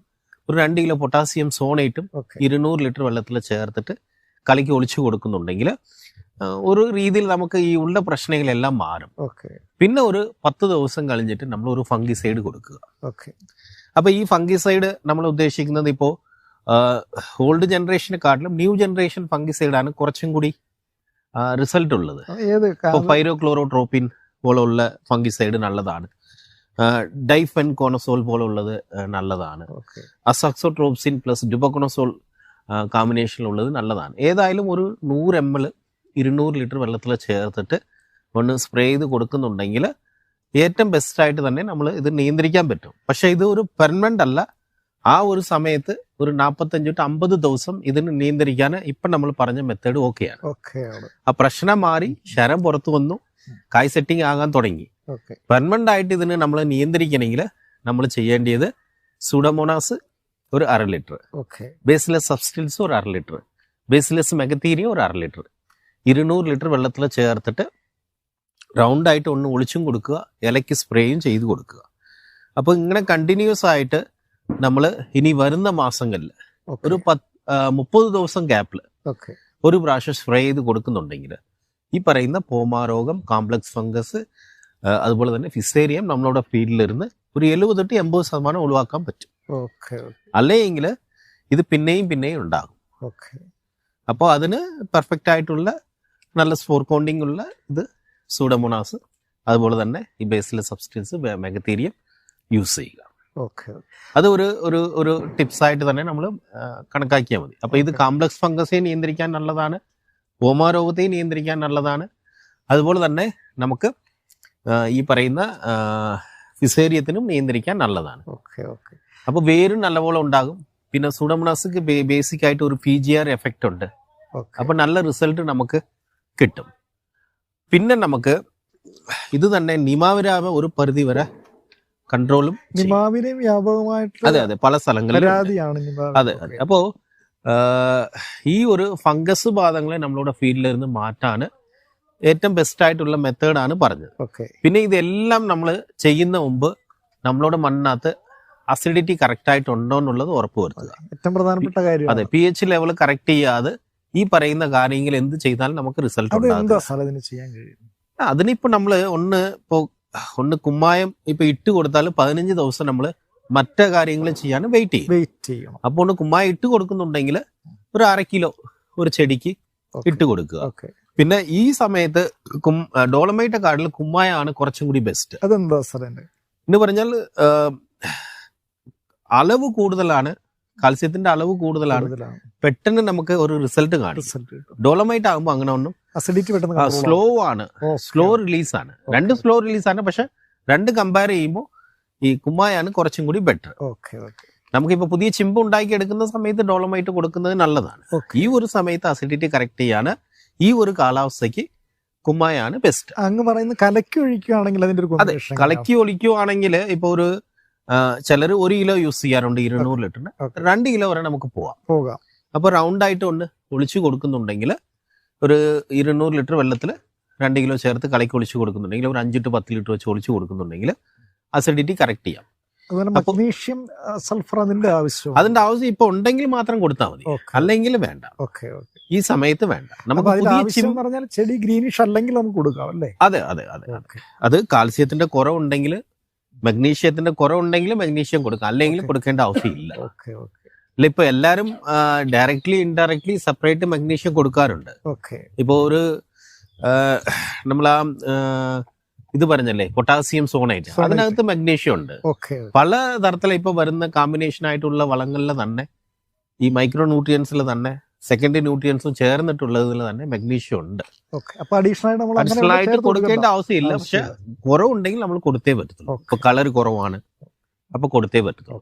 ഒരു 2 കിലോ പൊട്ടാസ്യം സോണേറ്റും 200 ലിറ്റർ വെള്ളത്തിൽ ചേർത്തിട്ട് കളിക്ക് ഒളിച്ചു കൊടുക്കുന്നുണ്ടെങ്കിൽ ഒരു രീതിയിൽ നമുക്ക് ഈ ഉള്ള പ്രശ്നങ്ങളെല്ലാം മാറും. പിന്നെ ഒരു 10 ദിവസം കഴിഞ്ഞിട്ട് നമ്മൾ ഒരു ഫംഗിസൈഡ് കൊടുക്കുക. അപ്പൊ ഈ ഫംഗിസൈഡ് നമ്മൾ ഉദ്ദേശിക്കുന്നത് ഇപ്പോൾ ഓൾഡ് ജനറേഷനെക്കാട്ടിലും ന്യൂ ജനറേഷൻ ഫംഗിസൈഡാണ് കുറച്ചും കൂടി റിസൾട്ട് ഉള്ളത്. ഇപ്പോൾ പൈരോക്ലോറോട്രോപ്പിൻ പോലുള്ള ഫംഗിസൈഡ് നല്ലതാണ്, ഡൈഫെൻകോണസോൾ പോലുള്ളത് നല്ലതാണ്, അസോക്സോട്രോപ്സിൻ പ്ലസ് ഡുബോക്കോണസോൾ കോമ്പിനേഷനിലുള്ളത് നല്ലതാണ്. ഏതായാലും ഒരു 100 ml 200 ലിറ്റർ വെള്ളത്തിൽ ചേർത്തിട്ട് ഒന്ന് സ്പ്രേ ചെയ്ത് കൊടുക്കുന്നുണ്ടെങ്കിൽ ഏറ്റവും ബെസ്റ്റായിട്ട് തന്നെ നമ്മൾ ഇത് നിയന്ത്രിക്കാൻ പറ്റും. പക്ഷേ ഇത് ഒരു പെർമനന്റ് അല്ല. ആ ഒരു സമയത്ത് ഒരു 45 to 50 ദിവസം ഇതിന് നിയന്ത്രിക്കാൻ ഇപ്പം നമ്മൾ പറഞ്ഞ മെത്തേഡ് ഓക്കെയാണ്. ആ പ്രശ്നം മാറി ശരം പുറത്തു വന്നു, കായ് സെറ്റിംഗ് ആകാൻ തുടങ്ങി. പെർമനന്റ് ആയിട്ട് ഇതിന് നമ്മൾ നിയന്ത്രിക്കണമെങ്കിൽ നമ്മൾ ചെയ്യേണ്ടത് സൂഡോമോണാസ് ഒരു 1/2 ലിറ്റർ, ബേസിലസ് സബ്സ്റ്റിൽസ് ഒരു 1/2 ലിറ്റർ, ബേസിലസ് മെഗത്തീരിയ ഒരു 1/2 ലിറ്റർ 200 ലിറ്റർ വെള്ളത്തിൽ ചേർത്തിട്ട് റൗണ്ടായിട്ട് ഒന്ന് ഒളിച്ചും കൊടുക്കുക, ഇലയ്ക്ക് സ്പ്രേയും ചെയ്ത് കൊടുക്കുക. അപ്പോൾ ഇങ്ങനെ കണ്ടിന്യൂസ് ആയിട്ട് നമ്മൾ ഇനി വരുന്ന മാസങ്ങളിൽ ഒരു 30 ദിവസം ഗ്യാപ്പിൽ ഒരു പ്രാവശ്യം സ്പ്രേ ചെയ്ത് കൊടുക്കുന്നുണ്ടെങ്കിൽ ഈ പറയുന്ന പോമ രോഗം, കോംപ്ലക്സ് ഫംഗസ്, അതുപോലെ തന്നെ ഫിസേരിയം നമ്മളുടെ ഫീൽഡിലിരുന്ന് ഒരു 70 to 80% ഒഴിവാക്കാൻ പറ്റും. അല്ലെങ്കിൽ ഇത് പിന്നെയും ഉണ്ടാകും. അപ്പോൾ അതിന് പെർഫെക്റ്റ് ആയിട്ടുള്ള നല്ല സ്പോർ കൗണ്ടിങ് ഉള്ള ഇത് സൂഡോമോണാസ്, അതുപോലെ തന്നെ ഈ ബേസിലസ് സബ്സ്റ്റൻസ് മെഗത്തീരിയം യൂസ് ചെയ്യുക. അത് ഒരു ടിപ്സ് ആയിട്ട് തന്നെ നമ്മൾ കണക്കാക്കിയാൽ മതി. അപ്പോൾ ഇത് കോംപ്ലക്സ് ഫംഗസിനെ നിയന്ത്രിക്കാൻ നല്ലതാണ്, പോമ രോഗത്തെ നിയന്ത്രിക്കാൻ നല്ലതാണ്, അതുപോലെ തന്നെ നമുക്ക് ഈ പറയുന്ന ഫിസേരിയത്തിനും നിയന്ത്രിക്കാൻ നല്ലതാണ്. അപ്പോൾ വേരും നല്ലപോലെ ഉണ്ടാകും. പിന്നെ സൂഡോമോണാസിക്ക് ബേസിക് ആയിട്ട് ഒരു PGR എഫക്റ്റ് ഉണ്ട്. അപ്പോൾ നല്ല റിസൾട്ട് നമുക്ക് കിട്ടും. പിന്നെ നമുക്ക് ഇത് തന്നെ നിമാവിരാമ ഒരു പരിധി വരെ കൺട്രോളും അതെ പല സ്ഥലങ്ങളിലും അതെ. അപ്പോ ഈ ഒരു ഫംഗസ് ബാധകളെ നമ്മളുടെ ഫീൽഡിലിരുന്ന് മാറ്റാൻ ഏറ്റവും ബെസ്റ്റ് ആയിട്ടുള്ള മെത്തേഡാണ് പറഞ്ഞത്. പിന്നെ ഇതെല്ലാം നമ്മൾ ചെയ്യുന്ന മുമ്പ് നമ്മളുടെ മണ്ണിനകത്ത് അസിഡിറ്റി കറക്റ്റ് ആയിട്ടുണ്ടോ എന്നുള്ളത് ഉറപ്പ് വരുത്തുക. ഏറ്റവും പ്രധാനപ്പെട്ട കാര്യം അതെ. pH ലെവൽ കറക്റ്റ് ചെയ്യാതെ ഈ പറയുന്ന കാര്യങ്ങൾ എന്ത് ചെയ്താലും നമുക്ക് റിസൾട്ട് അതിനിപ്പോ നമ്മള് ഒന്ന് കുമ്മായം ഇപ്പൊ ഇട്ട് കൊടുത്താൽ 15 ദിവസം നമ്മൾ മറ്റു കാര്യങ്ങൾ ചെയ്യാൻ വെയിറ്റ് ചെയ്യും. അപ്പൊ ഒന്ന് കുമ്മായം ഇട്ട് കൊടുക്കുന്നുണ്ടെങ്കിൽ ഒരു 1/2 കിലോ ഒരു ചെടിക്ക് ഇട്ട് കൊടുക്കുക. പിന്നെ ഈ സമയത്ത് ഡോളമൈറ്റ് കാട്ടിൽ കുമ്മായാണ് കുറച്ചും കൂടി ബെസ്റ്റ്. അതെന്താ സാർ എന്ന് പറഞ്ഞാൽ അളവ് കൂടുതലാണ്, കാൽസ്യത്തിന്റെ അളവ് കൂടുതലാണ്, പെട്ടെന്ന് നമുക്ക് ഒരു റിസൾട്ട് കാണും. ഡോളമൈറ്റ് ആകുമ്പോൾ അങ്ങനെ ഒന്നും സ്ലോ ആണ്, സ്ലോ റിലീസ് ആണ്. 2 സ്ലോ റിലീസ് ആണ്. പക്ഷെ 2 കമ്പയർ ചെയ്യുമ്പോൾ ഈ കുമ്മായാണ് കുറച്ചും കൂടി ബെറ്റർ. നമുക്കിപ്പോ പുതിയ ചിമ്പ് ഉണ്ടാക്കി എടുക്കുന്ന സമയത്ത് ഡോളമൈറ്റ് കൊടുക്കുന്നത് നല്ലതാണ്. ഈ ഒരു സമയത്ത് അസിഡിറ്റി കറക്റ്റ് ചെയ്യാൻ ഈ ഒരു കാലാവസ്ഥയ്ക്ക് കുമ്മായാണ് ബെസ്റ്റ്. അങ്ങ് പറയുന്നത് കലക്കി ഒഴിക്കുകയാണെങ്കിൽ അതിന്റെ ഒരു അതെ, കലക്കി ഒഴിക്കുകയാണെങ്കിൽ ഇപ്പൊ ഒരു ചിലർ 1 കിലോ യൂസ് ചെയ്യാറുണ്ട് 200 ലിറ്ററിന്, 2 കിലോ വരെ നമുക്ക് പോകാം. അപ്പൊ റൗണ്ടായിട്ട് ഒന്ന് ഒളിച്ചു കൊടുക്കുന്നുണ്ടെങ്കിൽ ഒരു 200 ലിറ്റർ വെള്ളത്തിൽ 2 കിലോ ചേർത്ത് കളിക്ക് ഒളിച്ചു കൊടുക്കുന്നുണ്ടെങ്കിൽ ഒരു 5 to 10 ലിറ്റർ വെച്ച് ഒളിച്ചു കൊടുക്കുന്നുണ്ടെങ്കിൽ അസിഡിറ്റി കറക്റ്റ് ചെയ്യാം. മഗ്നീഷ്യം സൾഫർ അതിന്റെ ആവശ്യം ഇപ്പൊ ഉണ്ടെങ്കിൽ മാത്രം കൊടുത്താൽ മതി, അല്ലെങ്കിൽ വേണ്ട. ഈ സമയത്ത് വേണ്ട. നമുക്ക് ചെടി ഗ്രീനിഷ് അല്ലെങ്കിൽ നമുക്ക് കൊടുക്കാം അല്ലേ? അതെ. അത് കാൽസ്യത്തിന്റെ കുറവുണ്ടെങ്കിൽ, മഗ്നീഷ്യത്തിന്റെ കുറവുണ്ടെങ്കിൽ മഗ്നീഷ്യം കൊടുക്കാം, അല്ലെങ്കിൽ കൊടുക്കേണ്ട ആവശ്യമില്ല. അല്ല, ഇപ്പൊ എല്ലാരും ഡയറക്ട്ലി ഇൻഡയറക്ട്ലി സെപ്പറേറ്റ് മഗ്നീഷ്യം കൊടുക്കാറുണ്ട്. ഇപ്പൊ ഒരു നമ്മളാ ഇത് പറഞ്ഞല്ലേ പൊട്ടാസ്യം സോണേറ്റ്, അതിനകത്ത് മഗ്നീഷ്യം ഉണ്ട്. പല തരത്തിലും ഇപ്പൊ വരുന്ന കോമ്പിനേഷൻ ആയിട്ടുള്ള വളങ്ങളിൽ തന്നെ ഈ മൈക്രോ ന്യൂട്രിയൻസിൽ തന്നെ സെക്കൻഡറി ന്യൂട്രിയൻസും ചേർന്നിട്ടുള്ളതിൽ തന്നെ മഗ്നീഷ്യം ഉണ്ട്. അഡീഷണൽ ആയിട്ട് കൊടുക്കേണ്ട ആവശ്യമില്ല. പക്ഷെ കുറവുണ്ടെങ്കിൽ നമ്മൾ കൊടുത്തേ പറ്റത്തുള്ളൂ. ഇപ്പൊ കളർ കുറവാണ്, അപ്പൊ കൊടുത്തേ പറ്റത്തുള്ളൂ.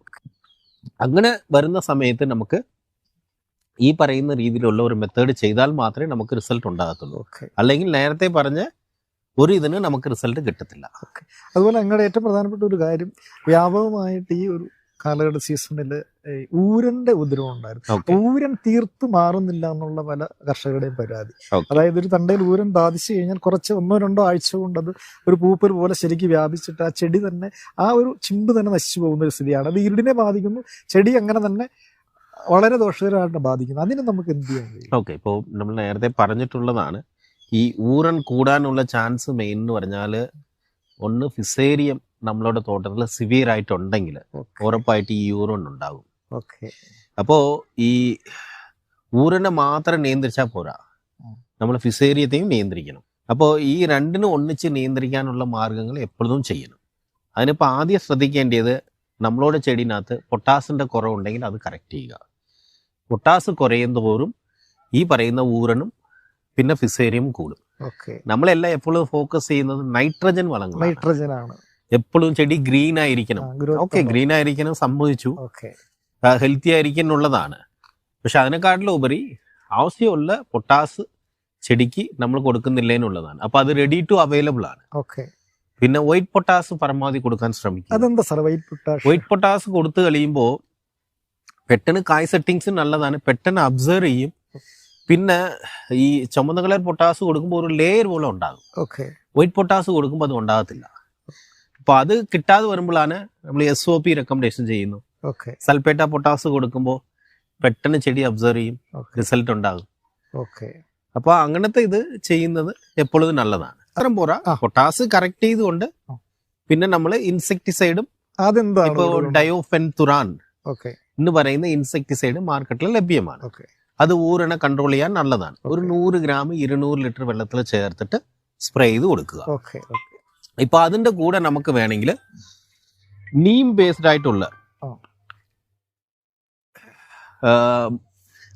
അങ്ങനെ വരുന്ന സമയത്ത് നമുക്ക് ഈ പറയുന്ന രീതിയിലുള്ള ഒരു മെത്തേഡ് ചെയ്താൽ മാത്രമേ നമുക്ക് റിസൾട്ട് ഉണ്ടാകത്തുള്ളൂ. അല്ലെങ്കിൽ നേരത്തെ പറഞ്ഞ ഒരു ഇതിന് നമുക്ക് റിസൾട്ട് കിട്ടത്തില്ല. അതുപോലെ ഞങ്ങളുടെ ഏറ്റവും പ്രധാനപ്പെട്ട ഒരു കാര്യം, വ്യാപകമായിട്ട് ഈ ഒരു കാലഘട്ട സീസണിൽ ഊരന്റെ ഉപദ്രവം ഉണ്ടായിരുന്നു. ഊരൻ തീർത്ത് മാറുന്നില്ല എന്നുള്ള പല കർഷകരുടെയും പരാതി. അതായത് ഒരു തണ്ടയിൽ ഊരൻ ബാധിച്ചു കഴിഞ്ഞാൽ കുറച്ച് 1-2 ആഴ്ച കൊണ്ട് അത് ഒരു പൂപ്പൽ പോലെ ശരിക്ക് വ്യാപിച്ചിട്ട് ആ ചെടി തന്നെ, ആ ഒരു ചിമ്പ് തന്നെ നശിച്ചു പോകുന്ന ഒരു സ്ഥിതിയാണ്. അത് ഈൽഡിനെ ബാധിക്കുന്നു. ചെടി അങ്ങനെ തന്നെ വളരെ ദോഷകരമായിട്ട് ബാധിക്കുന്നത്. അതിന് നമുക്ക് എന്ത് ചെയ്യാൻ കഴിയും? ഓക്കെ, ഇപ്പോൾ നമ്മൾ നേരത്തെ പറഞ്ഞിട്ടുള്ളതാണ് ഈ ഊറൻ കൂടാനുള്ള ചാൻസ് മെയിൻ എന്ന് പറഞ്ഞാൽ ഒന്ന് ഫിസേരിയം നമ്മളുടെ തോട്ടത്തിൽ സിവിയർ ആയിട്ടുണ്ടെങ്കിൽ ഉറപ്പായിട്ട് ഈ ഊറൻ ഉണ്ടാകും. ഓക്കെ, അപ്പോൾ ഈ ഊരനെ മാത്രം നിയന്ത്രിച്ചാൽ പോരാ, നമ്മൾ ഫിസേരിയത്തെയും നിയന്ത്രിക്കണം. അപ്പോൾ ഈ രണ്ടിനും ഒന്നിച്ച് നിയന്ത്രിക്കാനുള്ള മാർഗങ്ങൾ എപ്പോഴും ചെയ്യണം. അതിനിപ്പോൾ ആദ്യം ശ്രദ്ധിക്കേണ്ടത് നമ്മളോട് ചെടിനകത്ത് പൊട്ടാസിൻ്റെ കുറവുണ്ടെങ്കിൽ അത് കറക്റ്റ് ചെയ്യുക. പൊട്ടാസ് കുറയും തോറും ഈ പറയുന്ന ഊരനും പിന്നെ ഫിസേരിയം കൂടും. നമ്മളെല്ലാം എപ്പോഴും ഫോക്കസ് ചെയ്യുന്നത് നൈട്രജൻ വളങ്ങൾ. നൈട്രജനാണ് എപ്പോഴും ചെടി ഗ്രീൻ ആയിരിക്കണം. ഓക്കെ, ഗ്രീൻ ആയിരിക്കണം, സംഭവിച്ചു, ഹെൽത്തി ആയിരിക്കും എന്നുള്ളതാണ്. പക്ഷെ അതിനെക്കാട്ടിലും ഉപരി ആവശ്യമുള്ള പൊട്ടാസ് ചെടിക്ക് നമ്മൾ കൊടുക്കുന്നില്ല എന്നുള്ളതാണ്. അപ്പൊ അത് റെഡി ടു അവൈലബിൾ ആണ്. പിന്നെ വൈറ്റ് പൊട്ടാസ് പരമാവധി കൊടുക്കാൻ ശ്രമിക്കും. അതെന്താ സാർ വൈറ്റ് പൊട്ടാസ് കൊടുത്തു കഴിയുമ്പോൾ പെട്ടെന്ന് കായ് സെറ്റിങ്സ് നല്ലതാണ്, പെട്ടെന്ന് അബ്സർവ് ചെയ്യും. പിന്നെ ഈ ചുമന്ന കളർ പൊട്ടാസ് കൊടുക്കുമ്പോൾ ഒരു ലെയർ പോലെ ഉണ്ടാകും. വൈറ്റ് പൊട്ടാസ് കൊടുക്കുമ്പോൾ അത് ഉണ്ടാകത്തില്ല. അപ്പൊ അത് കിട്ടാതെ വരുമ്പോഴാണ് നമ്മൾ SOP റെക്കമെൻഡേഷൻ ചെയ്യുന്നു. സൾഫേറ്റ പൊട്ടാസ് കൊടുക്കുമ്പോൾ പെട്ടെന്ന് ചെടി അബ്സർവ് ചെയ്യും, റിസൾട്ട് ഉണ്ടാകും. അപ്പൊ അങ്ങനത്തെ ഇത് ചെയ്യുന്നത് എപ്പോഴും നല്ലതാണ്. അത്രയും പോരാ, പൊട്ടാസ് കറക്റ്റ് ചെയ്തുകൊണ്ട് പിന്നെ നമ്മൾ ഇൻസെക്ടിസൈഡും ഇപ്പോ ഡയോഫെൻതുറാൻ എന്ന് പറയുന്ന ഇൻസെക്ടിസൈഡ് മാർക്കറ്റിൽ ലഭ്യമാണ്. അത് ഊരണ കൺട്രോൾ ചെയ്യാൻ നല്ലതാണ്. ഒരു 100 ഗ്രാം 200 ലിറ്റർ വെള്ളത്തിൽ ചേർത്തിട്ട് സ്പ്രേ ചെയ്ത് കൊടുക്കുക. ഇപ്പൊ അതിന്റെ കൂടെ നമുക്ക് വേണമെങ്കിൽ നീം ബേസ്ഡ് ആയിട്ടുള്ള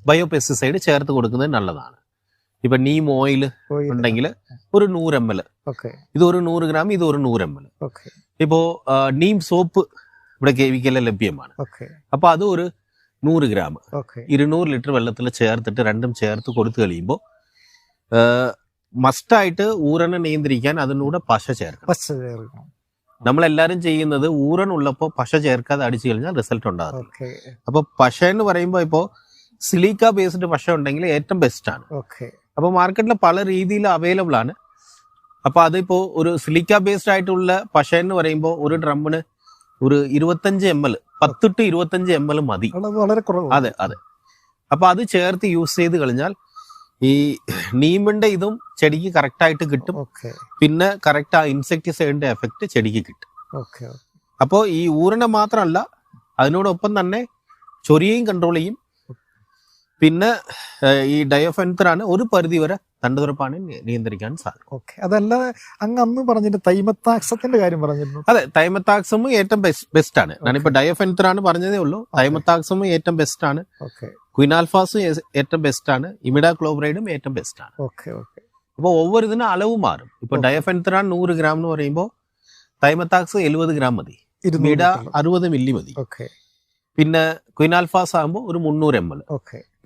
ബയോപെസ്റ്റിസൈഡ് ചേർത്ത് കൊടുക്കുന്നത് നല്ലതാണ്. ഇപ്പൊ നീം ഓയിൽ ഉണ്ടെങ്കിൽ ഒരു 100 ml, ഇത് ഒരു 100 ഗ്രാം, ഇത് ഒരു 100 ml. ഇപ്പോ നീം സോപ്പ് ഇവിടെ കെമിക്കൽ ലഭ്യമാണ്. അപ്പൊ അത് ഒരു 100 ഗ്രാം 200 ലിറ്റർ വെള്ളത്തിൽ ചേർത്തിട്ട് രണ്ടും ചേർത്ത് കൊടുത്തു കഴിയുമ്പോൾ മസ്റ്റായിട്ട് ഊരണ നിയന്ത്രിക്കാൻ അതിനൂടെ പശ ചേർക്കണം. നമ്മളെല്ലാരും ചെയ്യുന്നത് ഊരൻ ഉള്ളപ്പോൾ പശ ചേർക്കാതെ അടിച്ചു കഴിഞ്ഞാൽ റിസൾട്ട് ഉണ്ടാകും. അപ്പൊ പശ എന്ന് പറയുമ്പോൾ ഇപ്പോൾ സിലിക്ക ബേസ്ഡ് പശ ഉണ്ടെങ്കിൽ ഏറ്റവും ബെസ്റ്റ് ആണ്. അപ്പൊ മാർക്കറ്റിൽ പല രീതിയിൽ അവൈലബിൾ ആണ്. അപ്പൊ അതിപ്പോ ഒരു സിലിക്ക ബേസ്ഡ് ആയിട്ടുള്ള പശ എന്ന് പറയുമ്പോൾ ഒരു ഡ്രമ്മിന് ഒരു 25 ml 10 to 25 ml മതി. വളരെ കുറവ്. അതെ അതെ. അപ്പൊ അത് ചേർത്ത് യൂസ് ചെയ്ത് കഴിഞ്ഞാൽ ഈ നീമിന്റെ ഇതും ചെടിക്ക് കറക്റ്റ് ആയിട്ട് കിട്ടും. പിന്നെ കറക്റ്റ് ആ ഇൻസെക്ടിസൈഡിന്റെ എഫക്ട് ചെടിക്ക് കിട്ടും. അപ്പോൾ ഈ ഊരണ മാത്രമല്ല, അതിനോടൊപ്പം തന്നെ ചൊരിയയും കൺട്രോൾ ചെയ്യും. പിന്നെ ഈ ഡയോഫെൻതുറാൻ ഒരു പരിധി വരെ തണ്ടുതുറപ്പാണ് നിയന്ത്രിക്കാൻ സാധിക്കും. അതല്ലാതെ അങ്ങ് അന്ന് പറഞ്ഞിട്ട് തൈമത്താക്സത്തിന്റെ കാര്യം പറഞ്ഞിരുന്നു. അതെ, തൈമത്താക്സമും ഏറ്റവും ബെസ്റ്റ് ആണ്. ഞാനിപ്പോ ഡയോഫെൻതുറാൻ പറഞ്ഞതേ ഉള്ളൂ. തൈമത്താക്സമും ഏറ്റവും ബെസ്റ്റ് ആണ്. ക്വിനാൽഫാസും ഏറ്റവും ബെസ്റ്റ് ആണ്. ഇമിഡാക്ലോപ്രൈഡും ഏറ്റവും ബെസ്റ്റ് ആണ്. അപ്പോൾ ഒവ്വൊരു ഇതിന് അളവ് മാറും. ഇപ്പൊ ഡയോഫെൻതുറാൻ 100 ഗ്രാം എന്ന് പറയുമ്പോൾ തൈമത്താക്സ് 70 ഗ്രാം മതി, ഇമിഡ 60 മില്ലി മതി. പിന്നെ ക്വിനാൽഫാസ് ആകുമ്പോൾ ഒരു 300 ml,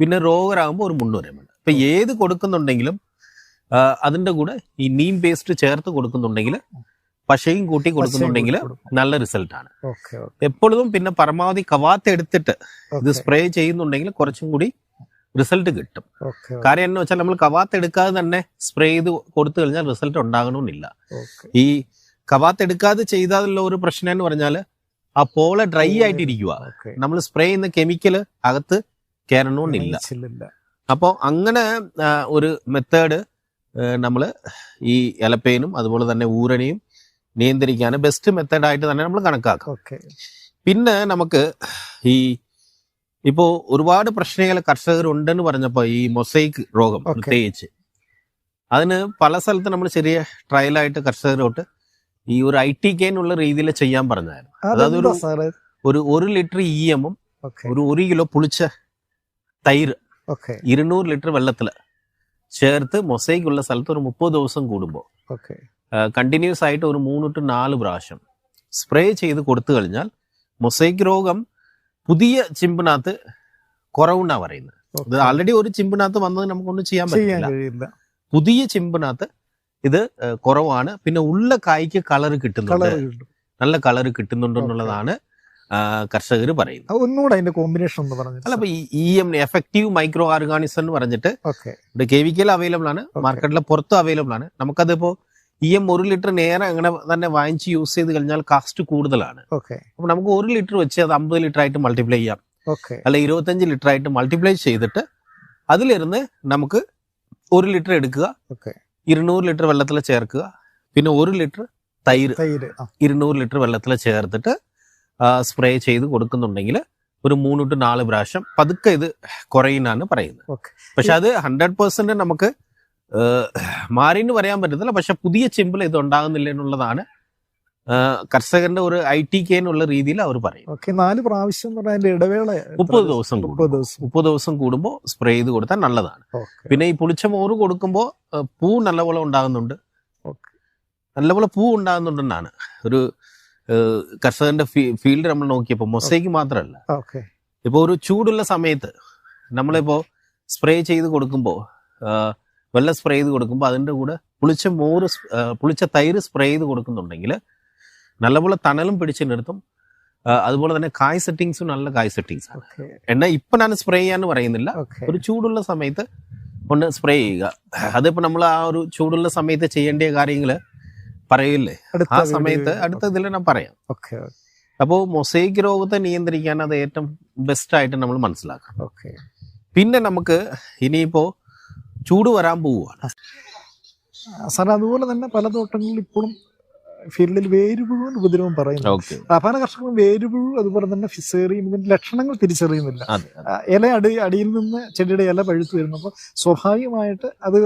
പിന്നെ റോഗർ ആകുമ്പോൾ ഒരു 300 ml. ഇപ്പൊ ഏത് കൊടുക്കുന്നുണ്ടെങ്കിലും അതിന്റെ കൂടെ ഈ നീം പേസ്റ്റ് ചേർത്ത് കൊടുക്കുന്നുണ്ടെങ്കിൽ, പശയും കൂട്ടി കൊടുക്കുന്നുണ്ടെങ്കിൽ നല്ല റിസൾട്ട് ആണ്. എപ്പോഴും പിന്നെ പരമാവധി കവാത്ത് എടുത്തിട്ട് ഇത് സ്പ്രേ ചെയ്യുന്നുണ്ടെങ്കിൽ കുറച്ചും കൂടി റിസൾട്ട് കിട്ടും. കാര്യം എന്ന് വെച്ചാൽ നമ്മൾ കവാത്ത് എടുക്കാതെ തന്നെ സ്പ്രേ ചെയ്ത് കൊടുത്തു കഴിഞ്ഞാൽ റിസൾട്ട് ഉണ്ടാകണമെന്നില്ല. ഈ കവാത്ത് എടുക്കാതെ ചെയ്താലുള്ള ഒരു പ്രശ്നം എന്ന് പറഞ്ഞാൽ ആ പോള ഡ്രൈ ആയിട്ടിരിക്കുക. നമ്മൾ സ്പ്രേ ചെയ്യുന്ന കെമിക്കല് അകത്ത് കയറണമെന്നില്ല. അപ്പോൾ അങ്ങനെ ഒരു മെത്തേഡ് നമ്മൾ ഈ എലപ്പേനും അതുപോലെ തന്നെ ഊരനെയും നിയന്ത്രിക്കാൻ ബെസ്റ്റ് മെത്തേഡായിട്ട് തന്നെ നമ്മൾ കണക്കാക്കാം. പിന്നെ നമുക്ക് ഈ ഇപ്പോ ഒരുപാട് പ്രശ്നങ്ങൾ കർഷകർ ഉണ്ടെന്ന് പറഞ്ഞപ്പോൾ ഈ മൊസൈക്ക് രോഗം പ്രത്യേകിച്ച് അതിന് പല സ്ഥലത്ത് നമ്മൾ ചെറിയ ട്രയലായിട്ട് കർഷകരോട്ട് ഈ ഒരു ITK എന്നുള്ള രീതിയിൽ ചെയ്യാൻ പറഞ്ഞായിരുന്നു. അതായത് ഒരു 1 ലിറ്റർ EM-ഉം ഒരു 1 കിലോ പുളിച്ച തൈര് 200 ലിറ്റർ വെള്ളത്തില് ചേർത്ത് മൊസൈക്ക് ഉള്ള സ്ഥലത്ത് ഒരു 30 ദിവസം കൂടുമ്പോൾ കണ്ടിന്യൂസ് ആയിട്ട് ഒരു 3 to 4 പ്രാവശ്യം സ്പ്രേ ചെയ്ത് കൊടുത്തു കഴിഞ്ഞാൽ മൊസൈക്ക് രോഗം പുതിയ ചിമ്പിനകത്ത് കുറവുണ്ടാ പറയുന്നത്. ഇത് ആൾറെഡി ഒരു ചിമ്പിനകത്ത് വന്നത് നമുക്കൊന്നും ചെയ്യാൻ പറ്റില്ല. പുതിയ ചിമ്പിനകത്ത് ഇത് കുറവാണ്. പിന്നെ ഉള്ള കായ്ക്ക് കളർ കിട്ടുന്നുണ്ട്, നല്ല കളർ കിട്ടുന്നുണ്ടെന്നുള്ളതാണ് കർഷകർ പറയുന്നത്. ഒന്നുകൂടെ അതിന്റെ കോമ്പിനേഷൻ ഒന്ന് പറഞ്ഞു. അല്ല, ഈ EM എഫക്റ്റീവ് മൈക്രോ ഓർഗാനിസം എന്ന് പറഞ്ഞിട്ട് ഇവിടെ കെമിക്കൽ അവൈലബിൾ ആണ്, മാർക്കറ്റിലെ പുറത്ത് അവൈലബിൾ ആണ്. നമുക്കതിപ്പോ EM 1 ലിറ്റർ നേരെ അങ്ങനെ തന്നെ വാങ്ങിച്ച് യൂസ് ചെയ്ത് കഴിഞ്ഞാൽ കാസ്റ്റ് കൂടുതലാണ്. അപ്പൊ നമുക്ക് 1 ലിറ്റർ വെച്ച് അത് 50 ലിറ്റർ ആയിട്ട് മൾട്ടിപ്ലൈ ചെയ്യാം. ഓക്കെ അല്ല 25 ലിറ്റർ ആയിട്ട് മൾട്ടിപ്ലൈ ചെയ്തിട്ട് അതിലിരുന്ന് നമുക്ക് 1 ലിറ്റർ എടുക്കുക, ഓക്കെ 200 ലിറ്റർ വെള്ളത്തിൽ ചേർക്കുക, പിന്നെ 1 ലിറ്റർ തൈര് 200 ലിറ്റർ വെള്ളത്തിൽ ചേർത്തിട്ട് സ്പ്രേ ചെയ്ത് കൊടുക്കുന്നുണ്ടെങ്കിൽ ഒരു 3 to 4 പ്രാവശ്യം പതുക്കെ ഇത് കുറയുന്നാണ് പറയുന്നത്. പക്ഷെ അത് 100% നമുക്ക് മാറിന്ന് പറയാൻ പറ്റത്തില്ല. പക്ഷെ പുതിയ ചിമ്പിൾ ഇത് ഉണ്ടാകുന്നില്ല എന്നുള്ളതാണ് കർഷകന്റെ ഒരു ITK എന്നുള്ള രീതിയിൽ അവർ പറയും. 4 പ്രാവശ്യം ഇടവേള 30 ദിവസം കൂടുമ്പോൾ സ്പ്രേ ചെയ്ത് കൊടുത്താൽ നല്ലതാണ്. പിന്നെ ഈ പുളിച്ച മോര് കൊടുക്കുമ്പോൾ പൂ നല്ലപോലെ ഉണ്ടാകുന്നുണ്ട്, നല്ലപോലെ പൂ ഉണ്ടാകുന്നുണ്ടെന്നാണ് ഒരു കർഷകന്റെ ഫീൽഡ് നമ്മൾ നോക്കിയപ്പോൾ. മൊസൈക്ക് മാത്രമല്ല, ഇപ്പൊ ഒരു ചൂടുള്ള സമയത്ത് നമ്മളിപ്പോ സ്പ്രേ ചെയ്ത് കൊടുക്കുമ്പോൾ, വെള്ളം സ്പ്രേ ചെയ്ത് കൊടുക്കുമ്പോൾ അതിന്റെ കൂടെ പുളിച്ച തൈര് സ്പ്രേ ചെയ്ത് കൊടുക്കുന്നുണ്ടെങ്കിൽ നല്ലപോലെ തണലും പിടിച്ചു നിർത്തും. അതുപോലെ തന്നെ കായ് സെറ്റിങ്സും നല്ല കായ് സെറ്റിങ്സ് ആണ്. എന്നാൽ ഇപ്പൊ ഞാൻ സ്പ്രേ ചെയ്യാന്ന് പറയുന്നില്ല, ഒരു ചൂടുള്ള സമയത്ത് ഒന്ന് സ്പ്രേ ചെയ്യുക. അതിപ്പോ നമ്മൾ ആ ഒരു ചൂടുള്ള സമയത്ത് ചെയ്യേണ്ട കാര്യങ്ങള് പറയില്ലേ, ആ സമയത്ത് അടുത്ത ഇതിൽ ഞാൻ പറയാം. അപ്പോൾ മൊസൈക്ക് രോഗത്തെ നിയന്ത്രിക്കാൻ അത് ഏറ്റവും ബെസ്റ്റ് ആയിട്ട് നമ്മൾ മനസ്സിലാക്കാം. പിന്നെ നമുക്ക് ഇനിയിപ്പോ ചൂട് വരാൻ പോവുകയാണ് സാർ. അതുപോലെ തന്നെ പല തോട്ടങ്ങളിൽ ഇപ്പോഴും ഫീൽഡിൽ വേരുപുഴുവിന്റെ ഉപദ്രവം പറയുന്നു. പല കർഷകരും വേരുപുഴു അതുപോലെ തന്നെ ഫിസേറിയും ഇതിന്റെ ലക്ഷണങ്ങൾ തിരിച്ചറിയുന്നില്ല. ഇല അടിയിൽ നിന്ന് ചെടിയുടെ ഇല പഴുത്തു വരുന്നപ്പോൾ സ്വാഭാവികമായിട്ട് അത്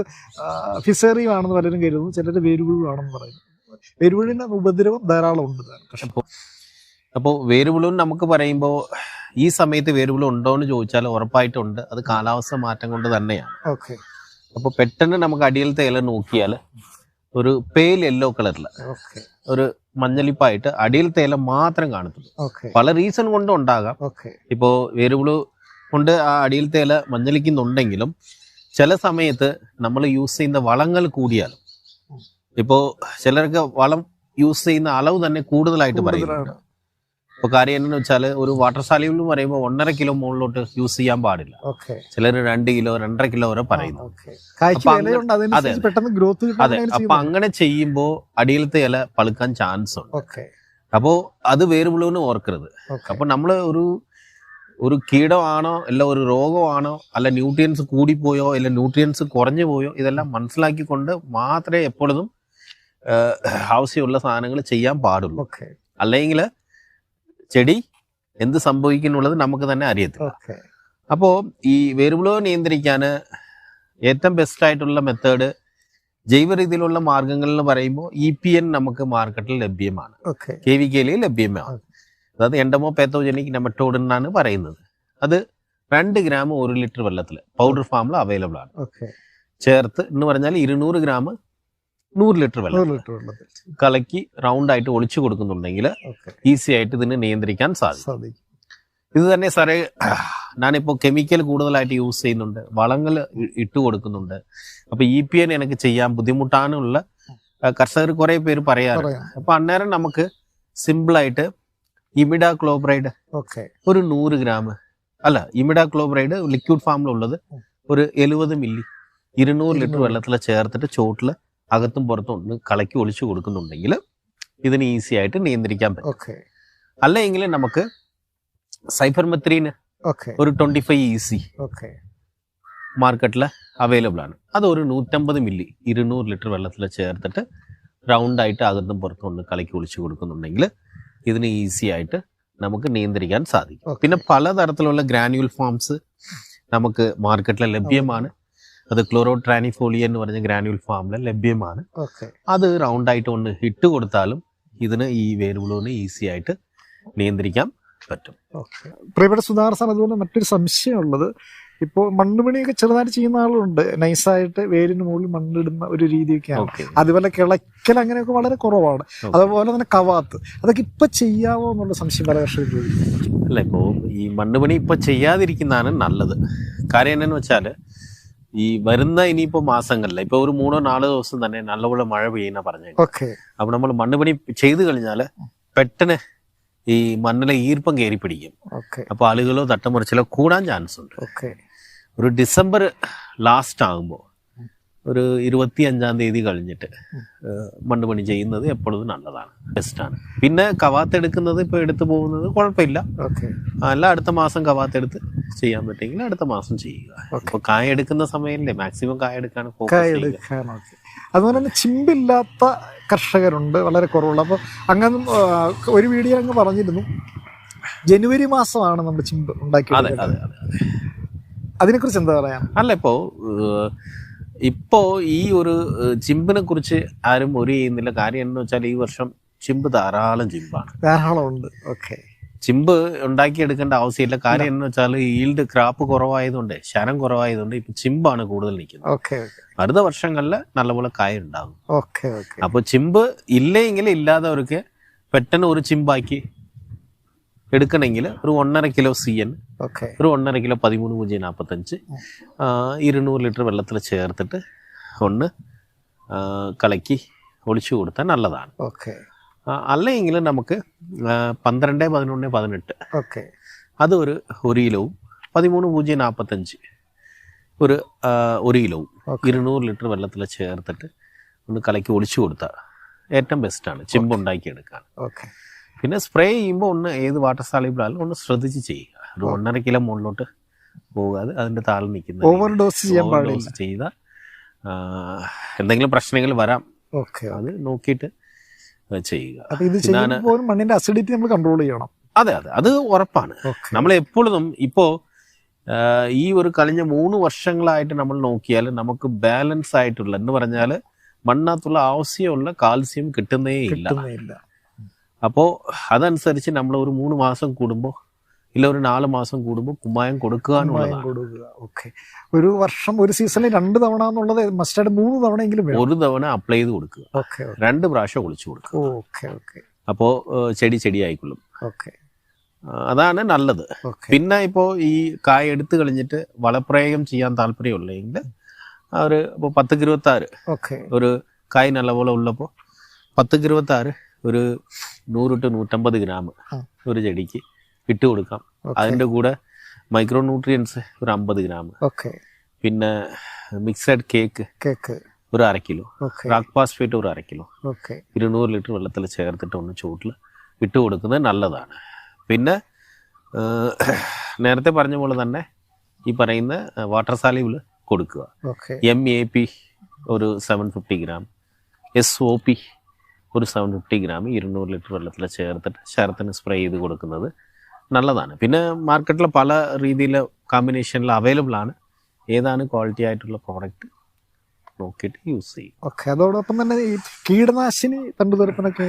ഫിസേറിയം ആണെന്ന് പലരും കരുതുന്നു, ചിലർ വേരുപുഴു ആണെന്ന് പറയുന്നു. വേരുപുഴുവിന്റെ ഉപദ്രവം ധാരാളം ഉണ്ട്. അപ്പോൾ വേരുപുഴു നമുക്ക് പറയുമ്പോൾ ഈ സമയത്ത് വേരുപുഴു ഉണ്ടോ എന്ന് ചോദിച്ചാൽ ഉറപ്പായിട്ടുണ്ട്. അത് കാലാവസ്ഥ മാറ്റം കൊണ്ട് തന്നെയാണ്. അപ്പോൾ പെട്ടെന്ന് നമുക്ക് അടിയിലത്തെ ഇല നോക്കിയാൽ ഒരു പേൽ യെല്ലോ കളറിൽ ഒരു മഞ്ഞളിപ്പായിട്ട് അടിയിലത്തെ ഇല മാത്രം കാണത്തുള്ളൂ. പല റീസൺ കൊണ്ടും ഉണ്ടാകാം. ഇപ്പോ വേരുപുഴു കൊണ്ട് ആ അടിയിലത്തെ ഇല മഞ്ഞളിക്കുന്നുണ്ടെങ്കിലും ചില സമയത്ത് നമ്മൾ യൂസ് ചെയ്യുന്ന വളങ്ങൾ കൂടിയാലും, ഇപ്പോ ചിലർക്ക് വളം യൂസ് ചെയ്യുന്ന അളവ് തന്നെ കൂടുതലായിട്ട് പറയുന്നുണ്ട്. ഇപ്പൊ കാര്യം എന്താണെന്ന് വെച്ചാൽ ഒരു വാട്ടർ സാല്യൂബിൾ എന്ന് പറയുമ്പോൾ 1.5 കിലോ മുകളിലോട്ട് യൂസ് ചെയ്യാൻ പാടില്ല. ചിലർ 2 കിലോ 2.5 കിലോ വരെ പറയുന്നു. അതെ, അപ്പൊ അങ്ങനെ ചെയ്യുമ്പോൾ അടിയിലത്തെ ഇല പളുക്കാൻ ചാൻസ് ഉണ്ട്. അപ്പോ അത് വേരുപുഴുവിന് ഓർക്കരുത്. അപ്പൊ നമ്മള് ഒരു കീടമാണോ അല്ല ഒരു രോഗമാണോ അല്ല ന്യൂട്രിയൻസ് കൂടിപ്പോയോ അല്ല ന്യൂട്രിയൻസ് കുറഞ്ഞു പോയോ, ഇതെല്ലാം മനസ്സിലാക്കിക്കൊണ്ട് മാത്രമേ എപ്പോഴും ആവശ്യമുള്ള സാധനങ്ങൾ ചെയ്യാൻ പാടുള്ളൂ. അല്ലെങ്കിൽ ചെടി എന്ത് സംഭവിക്കുന്നുള്ളത് നമുക്ക് തന്നെ അറിയത്തില്ല. അപ്പോ ഈ വേരുപുഴു നിയന്ത്രിക്കാൻ ഏറ്റവും ബെസ്റ്റ് ആയിട്ടുള്ള മെത്തേഡ് ജൈവ രീതിയിലുള്ള മാർഗങ്ങൾ എന്ന് പറയുമ്പോൾ EPN നമുക്ക് മാർക്കറ്റിൽ ലഭ്യമാണ്, KVK ലഭ്യമാണ്. അതായത് എൻഡമോ പാത്തോജനിക് നെമറ്റോഡ് എന്നാണ് പറയുന്നത്. അത് 2 ഗ്രാം 1 ലിറ്റർ വെള്ളത്തിൽ പൗഡർ ഫാമിൽ അവൈലബിൾ ആണ്. ചേർത്ത് എന്ന് പറഞ്ഞാൽ 200 ഗ്രാം 100 ലിറ്റർ വെള്ളം കലക്കി റൗണ്ട് ആയിട്ട് ഒളിച്ചു കൊടുക്കുന്നുണ്ടെങ്കിൽ ഈസി ആയിട്ട് ഇതിന് നിയന്ത്രിക്കാൻ സാധിക്കും. ഇത് തന്നെ സാറേ, ഞാനിപ്പോ കെമിക്കൽ കൂടുതലായിട്ട് യൂസ് ചെയ്യുന്നുണ്ട്, വളങ്ങൾ ഇട്ട് കൊടുക്കുന്നുണ്ട്. അപ്പൊ EPN എനിക്ക് ചെയ്യാൻ ബുദ്ധിമുട്ടാനുള്ള കർഷകർ കുറെ പേര് പറയാറ്. അപ്പൊ അന്നേരം നമുക്ക് സിമ്പിളായിട്ട് ഇമിഡാക്ലോപ്രൈഡ് ഒരു 100 ഗ്രാം അല്ല, ഇമിഡാക്ലോപ്രൈഡ് ലിക്വിഡ് ഫാമിലുള്ളത് ഒരു 70 മില്ലി 200 ലിറ്റർ വെള്ളത്തിൽ ചേർത്തിട്ട് ചോട്ടില് അകത്തും പുറത്തും ഒന്ന് കലക്കി ഒളിച്ചു കൊടുക്കുന്നുണ്ടെങ്കിൽ ഇതിന് ഈസി ആയിട്ട് നിയന്ത്രിക്കാൻ പറ്റും. അല്ലെങ്കിൽ നമുക്ക് സൈഫർമെത്രീൻ ഒരു 25 EC മാർക്കറ്റിൽ അവൈലബിൾ ആണ്. അത് ഒരു 150 മില്ലി 200 ലിറ്റർ വെള്ളത്തിൽ ചേർത്തിട്ട് റൗണ്ട് ആയിട്ട് അകത്തും പുറത്തും ഒന്ന് കലക്കി ഒളിച്ചു കൊടുക്കുന്നുണ്ടെങ്കിൽ ഇതിന് ഈസി ആയിട്ട് നമുക്ക് നിയന്ത്രിക്കാൻ സാധിക്കും. പിന്നെ പലതരത്തിലുള്ള ഗ്രാനുവൽ ഫോംസ് നമുക്ക് മാർക്കറ്റിൽ ലഭ്യമാണ്. അത് ക്ലോറോട്രാനിഫോളിയ എന്ന് പറഞ്ഞ ഗ്രാനുവൽ ഫാമിൽ ലഭ്യമാണ്. അത് റൗണ്ട് ആയിട്ട് ഒന്ന് ഇട്ട് കൊടുത്താലും ഇതിന് ഈ വേരുപുഴുവിനെ ഈസി ആയിട്ട് നിയന്ത്രിക്കാൻ പറ്റും. പ്രിയപ്പെട്ട സുധാകർ സാർ, അതുപോലെ മറ്റൊരു സംശയമുള്ളത്, ഇപ്പോൾ മണ്ണുപണിയൊക്കെ ചെറുതായിട്ട് ചെയ്യുന്ന ആളുണ്ട്, നൈസായിട്ട് വേരിന് മുകളിൽ മണ്ണിടുന്ന ഒരു രീതിയൊക്കെയാണ്. അതുപോലെ കിളയ്ക്കൽ അങ്ങനെയൊക്കെ വളരെ കുറവാണ്. അതുപോലെ തന്നെ കവാത്ത്, അതൊക്കെ ഇപ്പൊ ചെയ്യാവോ എന്നുള്ള സംശയം പല കർഷകർ ചോദിക്കും. അല്ല, ഇപ്പോ ഈ മണ്ണുപണി ഇപ്പൊ ചെയ്യാതിരിക്കുന്നതാണ് നല്ലത്. കാര്യം എന്താണെന്ന് വെച്ചാൽ ഈ വരുന്ന ഇനിയിപ്പോ മാസങ്ങളില് ഇപ്പൊ ഒരു 3-4 ദിവസം തന്നെ നല്ലപോലെ മഴ പെയ്യുന്ന പറഞ്ഞു. അപ്പൊ നമ്മൾ മണ്ണുപണി ചെയ്തു കഴിഞ്ഞാല് പെട്ടെന്ന് ഈ മണ്ണിലെ ഈർപ്പം കയറി പിടിക്കും. അപ്പൊ ആളുകളോ തട്ടമുറിച്ചിലോ കൂടാൻ ചാൻസ് ഉണ്ട്. ഒരു ഡിസംബർ ലാസ്റ്റ് ആകുമ്പോൾ ഒരു 25-ം തീയതി കഴിഞ്ഞിട്ട് മണ്ണ് പണി ചെയ്യുന്നത് എപ്പോഴും നല്ലതാണ്, ബെസ്റ്റാണ്. പിന്നെ കവാത്ത് എടുക്കുന്നത് ഇപ്പോൾ എടുത്തു പോകുന്നത് കുഴപ്പമില്ല. അല്ല അടുത്ത മാസം കവാത്ത് എടുത്ത് ചെയ്യാൻ പറ്റുമെങ്കിൽ അടുത്ത മാസം ചെയ്യുക. ഇപ്പോൾ കായ എടുക്കുന്ന സമയമല്ലേ മാക്സിമം കായ എടുക്കാൻ ഫോക്കസ് ചെയ്യുക. അതുപോലെ തന്നെ ചിമ്പില്ലാത്ത കർഷകരുണ്ട്, വളരെ കുറവുള്ള. അപ്പോൾ അങ്ങനെ ഒരു വീഡിയോ അങ്ങ് പറഞ്ഞിരുന്നു, ജനുവരി മാസമാണ് നമ്മൾ ചിമ്പ് ഉണ്ടാക്കിയത്. അതിനെക്കുറിച്ച് എന്താ പറയാ? അല്ല ഇപ്പോ ഈ ഒരു ചിമ്പിനെ കുറിച്ച് ആരും ഒരു ചെയ്യുന്നില്ല. കാര്യം എന്ന് വെച്ചാൽ ഈ വർഷം ചിമ്പ് ധാരാളം ഉണ്ട്. ഓക്കെ, ചിമ്പ് ഉണ്ടാക്കിയെടുക്കേണ്ട ആവശ്യമില്ല. കാര്യം എന്ന് വെച്ചാൽ ഈൽഡ് ക്രാപ്പ് കുറവായതുകൊണ്ട്, ശരം കുറവായതുകൊണ്ട് ഇപ്പൊ ചിമ്പാണ് കൂടുതൽ നിൽക്കുന്നത്. അടുത്ത വർഷങ്ങളിൽ നല്ലപോലെ കായ ഉണ്ടാകും. അപ്പൊ ചിമ്പ് ഇല്ലെങ്കിൽ ഇല്ലാത്തവർക്ക് പെട്ടെന്ന് ഒരു ചിമ്പാക്കി എടുക്കണമെങ്കിൽ ഒരു 1.5 കിലോ CN, ഒരു 1.5 കിലോ 13.45, 200 ലിറ്റർ വെള്ളത്തിൽ ചേർത്തിട്ട് ഒന്ന് കലക്കി ഒളിച്ചു കൊടുത്താൽ നല്ലതാണ്. അല്ലെങ്കിൽ നമുക്ക് 12, 11, 18 അത് ഒരു കിലോവും 13.45 ഒരു കിലോവും 200 ലിറ്റർ വെള്ളത്തിൽ ചേർത്തിട്ട് ഒന്ന് കലക്കി ഒളിച്ചു കൊടുത്താൽ ഏറ്റവും ബെസ്റ്റാണ് ചിമ്പ് ഉണ്ടാക്കിയെടുക്കാൻ. പിന്നെ സ്പ്രേ ചെയ്യുമ്പോൾ ഒന്ന് ഏത് വാട്ടർ സാളിബിളാലും ഒന്ന് ശ്രദ്ധിച്ച് ചെയ്യുക. ഒരു 1.5 കിലോ മുകളിലോട്ട് പോകാതെ അതിന്റെ താഴെ നിൽക്കുന്ന ഓവർഡോസ് ചെയ്താൽ എന്തെങ്കിലും പ്രശ്നങ്ങൾ വരാം. അത് നോക്കിയിട്ട് ചെയ്യുക. മണ്ണിന്റെ അസിഡിറ്റി നമ്മൾ കൺട്രോൾ ചെയ്യണം. അതെ, അത് ഉറപ്പാണ്. നമ്മൾ എപ്പോഴും ഇപ്പോ ഈ ഒരു കഴിഞ്ഞ 3 വർഷങ്ങളായിട്ട് നമ്മൾ നോക്കിയാൽ നമുക്ക് ബാലൻസ് ആയിട്ടുള്ള എന്ന് പറഞ്ഞാൽ മണ്ണകത്തുള്ള ആവശ്യമുള്ള കാൽസ്യം കിട്ടുന്നേ ഇല്ല. അപ്പോൾ അതനുസരിച്ച് നമ്മൾ ഒരു 3 മാസം കൂടുമ്പോൾ ഇല്ല ഒരു 4 മാസം കൂടുമ്പോൾ കുമ്മായം കൊടുക്കാനുള്ളതാണ്. ഒരു വർഷം ഒരു സീസണിൽ 2 തവണ എന്നുള്ളത് മസ്റ്റായിട്ട് 3 തവണയെങ്കിലും ഒരു തവണ അപ്ലൈ ചെയ്ത് കൊടുക്കുക, 2 പ്രാവശ്യം ഒളിച്ചു കൊടുക്കുക. അപ്പോൾ ചെടി ആയിക്കൊള്ളും. അതാണ് നല്ലത്. പിന്നെ ഇപ്പോൾ ഈ കായ എടുത്തു കഴിഞ്ഞിട്ട് വളപ്രയോഗം ചെയ്യാൻ താല്പര്യമുള്ളെങ്കിൽ ഒരു ഇപ്പോൾ 10-26 ഒരു കായ് നല്ലപോലെ ഉള്ളപ്പോൾ 10-26 ഒരു 100 to 150 ഗ്രാം ഒരു ചെടിക്ക് ഇട്ട് കൊടുക്കാം. അതിൻ്റെ കൂടെ മൈക്രോ ന്യൂട്രിയൻസ് ഒരു 50 ഗ്രാം, പിന്നെ മിക്സഡ് കേക്ക് ഒരു 1/2 കിലോ, റാക്ക് ഫാസ്ഫേറ്റ് ഒരു 1/2 കിലോ 200 ലിറ്റർ വെള്ളത്തിൽ ചേർത്തിട്ട് ഒന്ന് ചൂട്ടിൽ ഇട്ട് കൊടുക്കുന്നത് നല്ലതാണ്. പിന്നെ നേരത്തെ പറഞ്ഞ പോലെ തന്നെ ഈ പറയുന്ന വാട്ടർ സാലിബിൾ കൊടുക്കുക. MAP ഒരു 750 ഗ്രാം, SOP ഒരു 750 ഗ്രാം 200 ലിറ്റർ വെള്ളത്തിൽ ചേർത്തിട്ട് ശരത്തിന് സ്പ്രേ ചെയ്ത് കൊടുക്കുന്നത് നല്ലതാണ്. പിന്നെ മാർക്കറ്റിൽ പല രീതിയിൽ കോമ്പിനേഷനിൽ അവൈലബിൾ ആണ്. ഏതാണ് ക്വാളിറ്റി ആയിട്ടുള്ള പ്രോഡക്റ്റ് നോക്കിയിട്ട് യൂസ് ചെയ്യും. അതോടൊപ്പം തന്നെ ഈ കീടനാശിനി തണ്ടുതെറുപ്പിനൊക്കെ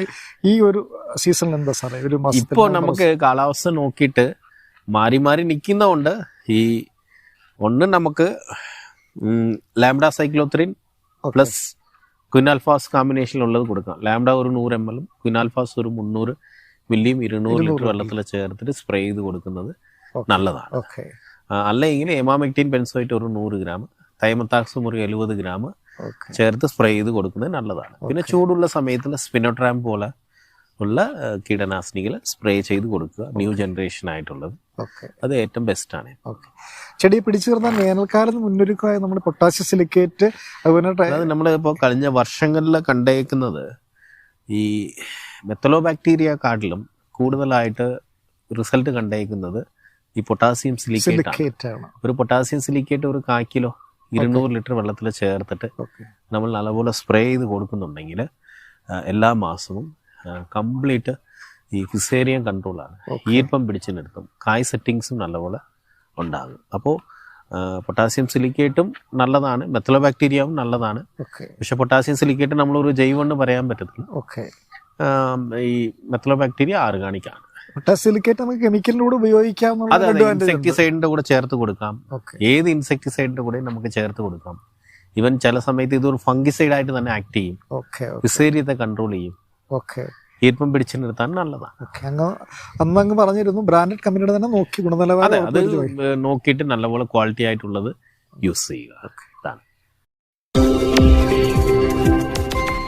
ഈ ഒരു സീസണിൽ എന്താ സാറേ? ഇപ്പോൾ നമുക്ക് കാലാവസ്ഥ നോക്കിയിട്ട് മാറി നിൽക്കുന്നതുകൊണ്ട് ഈ ഒന്ന് നമുക്ക് ലാംഡ സൈക്ലോത്രിൻ പ്ലസ് ക്വിനാൽഫാസ് കോമ്പിനേഷനിലുള്ളത് കൊടുക്കാം. ലാംഡ ഒരു 100 ml, ക്വിനാൽഫാസ് ഒരു 300 മില്ലിയും 200 ലിറ്റർ വെള്ളത്തിൽ ചേർത്തിട്ട് സ്പ്രേ ചെയ്ത് കൊടുക്കുന്നത് നല്ലതാണ്. അല്ലെങ്കിൽ എമാമെക്റ്റിൻ പെൻസോയിറ്റ് ഒരു 100 ഗ്രാം, തൈമത്താക്സും ഒരു 70 ഗ്രാം ചേർത്ത് സ്പ്രേ ചെയ്ത് കൊടുക്കുന്നത് നല്ലതാണ്. പിന്നെ ചൂടുള്ള സമയത്ത് സ്പിനോട്രാം പോലെ ഉള്ള കീടനാശിനികൾ സ്പ്രേ ചെയ്ത് കൊടുക്കുക, ന്യൂ ജനറേഷൻ ആയിട്ടുള്ളത്. അത് ഏറ്റവും ബെസ്റ്റാണ്. ചെടി പിടിച്ചു നിർത്താൻ വേനൽക്കാലത്ത് മുന്നൊരുക്കമായി നമ്മൾ പൊട്ടാസ്യം സിലിക്കേറ്റ്, അതുപോലെ നമ്മൾ ഇപ്പോൾ കഴിഞ്ഞ വർഷങ്ങളിൽ കണ്ടേക്കുന്നത് ഈ മെത്തലോ ബാക്ടീരിയ കാട്ടിലും കൂടുതലായിട്ട് റിസൾട്ട് കണ്ടേക്കുന്നത് ഈ പൊട്ടാസ്യം സിലിക്കേറ്റ് ആണ്. ഒരു പൊട്ടാസ്യം സിലിക്കേറ്റ് ഒരു 1/4 കിലോ 200 ലിറ്റർ വെള്ളത്തിൽ ചേർത്തിട്ട് നമ്മൾ നല്ലപോലെ സ്പ്രേ ചെയ്ത് കൊടുക്കുന്നുണ്ടെങ്കിൽ എല്ലാ മാസവും കംപ്ലീറ്റ് ഈ ഫിസേറിയം കൺട്രോളാണ്, ഈർപ്പം പിടിച്ചു നിർത്തും, കായ് സെറ്റിങ്സും നല്ലപോലെ ഉണ്ടാകും. അപ്പോൾ പൊട്ടാസ്യം സിലിക്കേറ്റും നല്ലതാണ്, മെത്തലോ ബാക്ടീരിയവും നല്ലതാണ്. പക്ഷെ പൊട്ടാസ്യം സിലിക്കേറ്റ് നമ്മളൊരു ജൈവമെന്ന് പറയാൻ പറ്റത്തില്ല. ഈ മെത്തലോ ബാക്ടീരിയ ഓർഗാനിക്കാണ്. സിലിക്കേറ്റ് നമുക്ക് കെമിക്കലിലൂടെ ഉപയോഗിക്കാം. ഇൻസെക്ടിസൈഡിന്റെ കൂടെ ചേർത്ത് കൊടുക്കാം, ഏത് ഇൻസെക്ടിസൈഡിന്റെ കൂടെ നമുക്ക് ചേർത്ത് കൊടുക്കാം. ഈവൻ ചില സമയത്ത് ഇതൊരു ഫംഗിസൈഡ് ആയിട്ട് തന്നെ ആക്ട് ചെയ്യും, ഫിസേറിയത്തെ കൺട്രോൾ ചെയ്യും, ഈർപ്പം പിടിച്ചു നിർത്താൻ നല്ലതാണ്. അന്നങ്ങ് പറഞ്ഞിരുന്നു ബ്രാൻഡഡ് കമ്പനിയുടെ തന്നെ നോക്കി ഗുണനിലവാരം അത് നോക്കിയിട്ട് നല്ലപോലെ ക്വാളിറ്റി ആയിട്ടുള്ളത് യൂസ് ചെയ്യുക.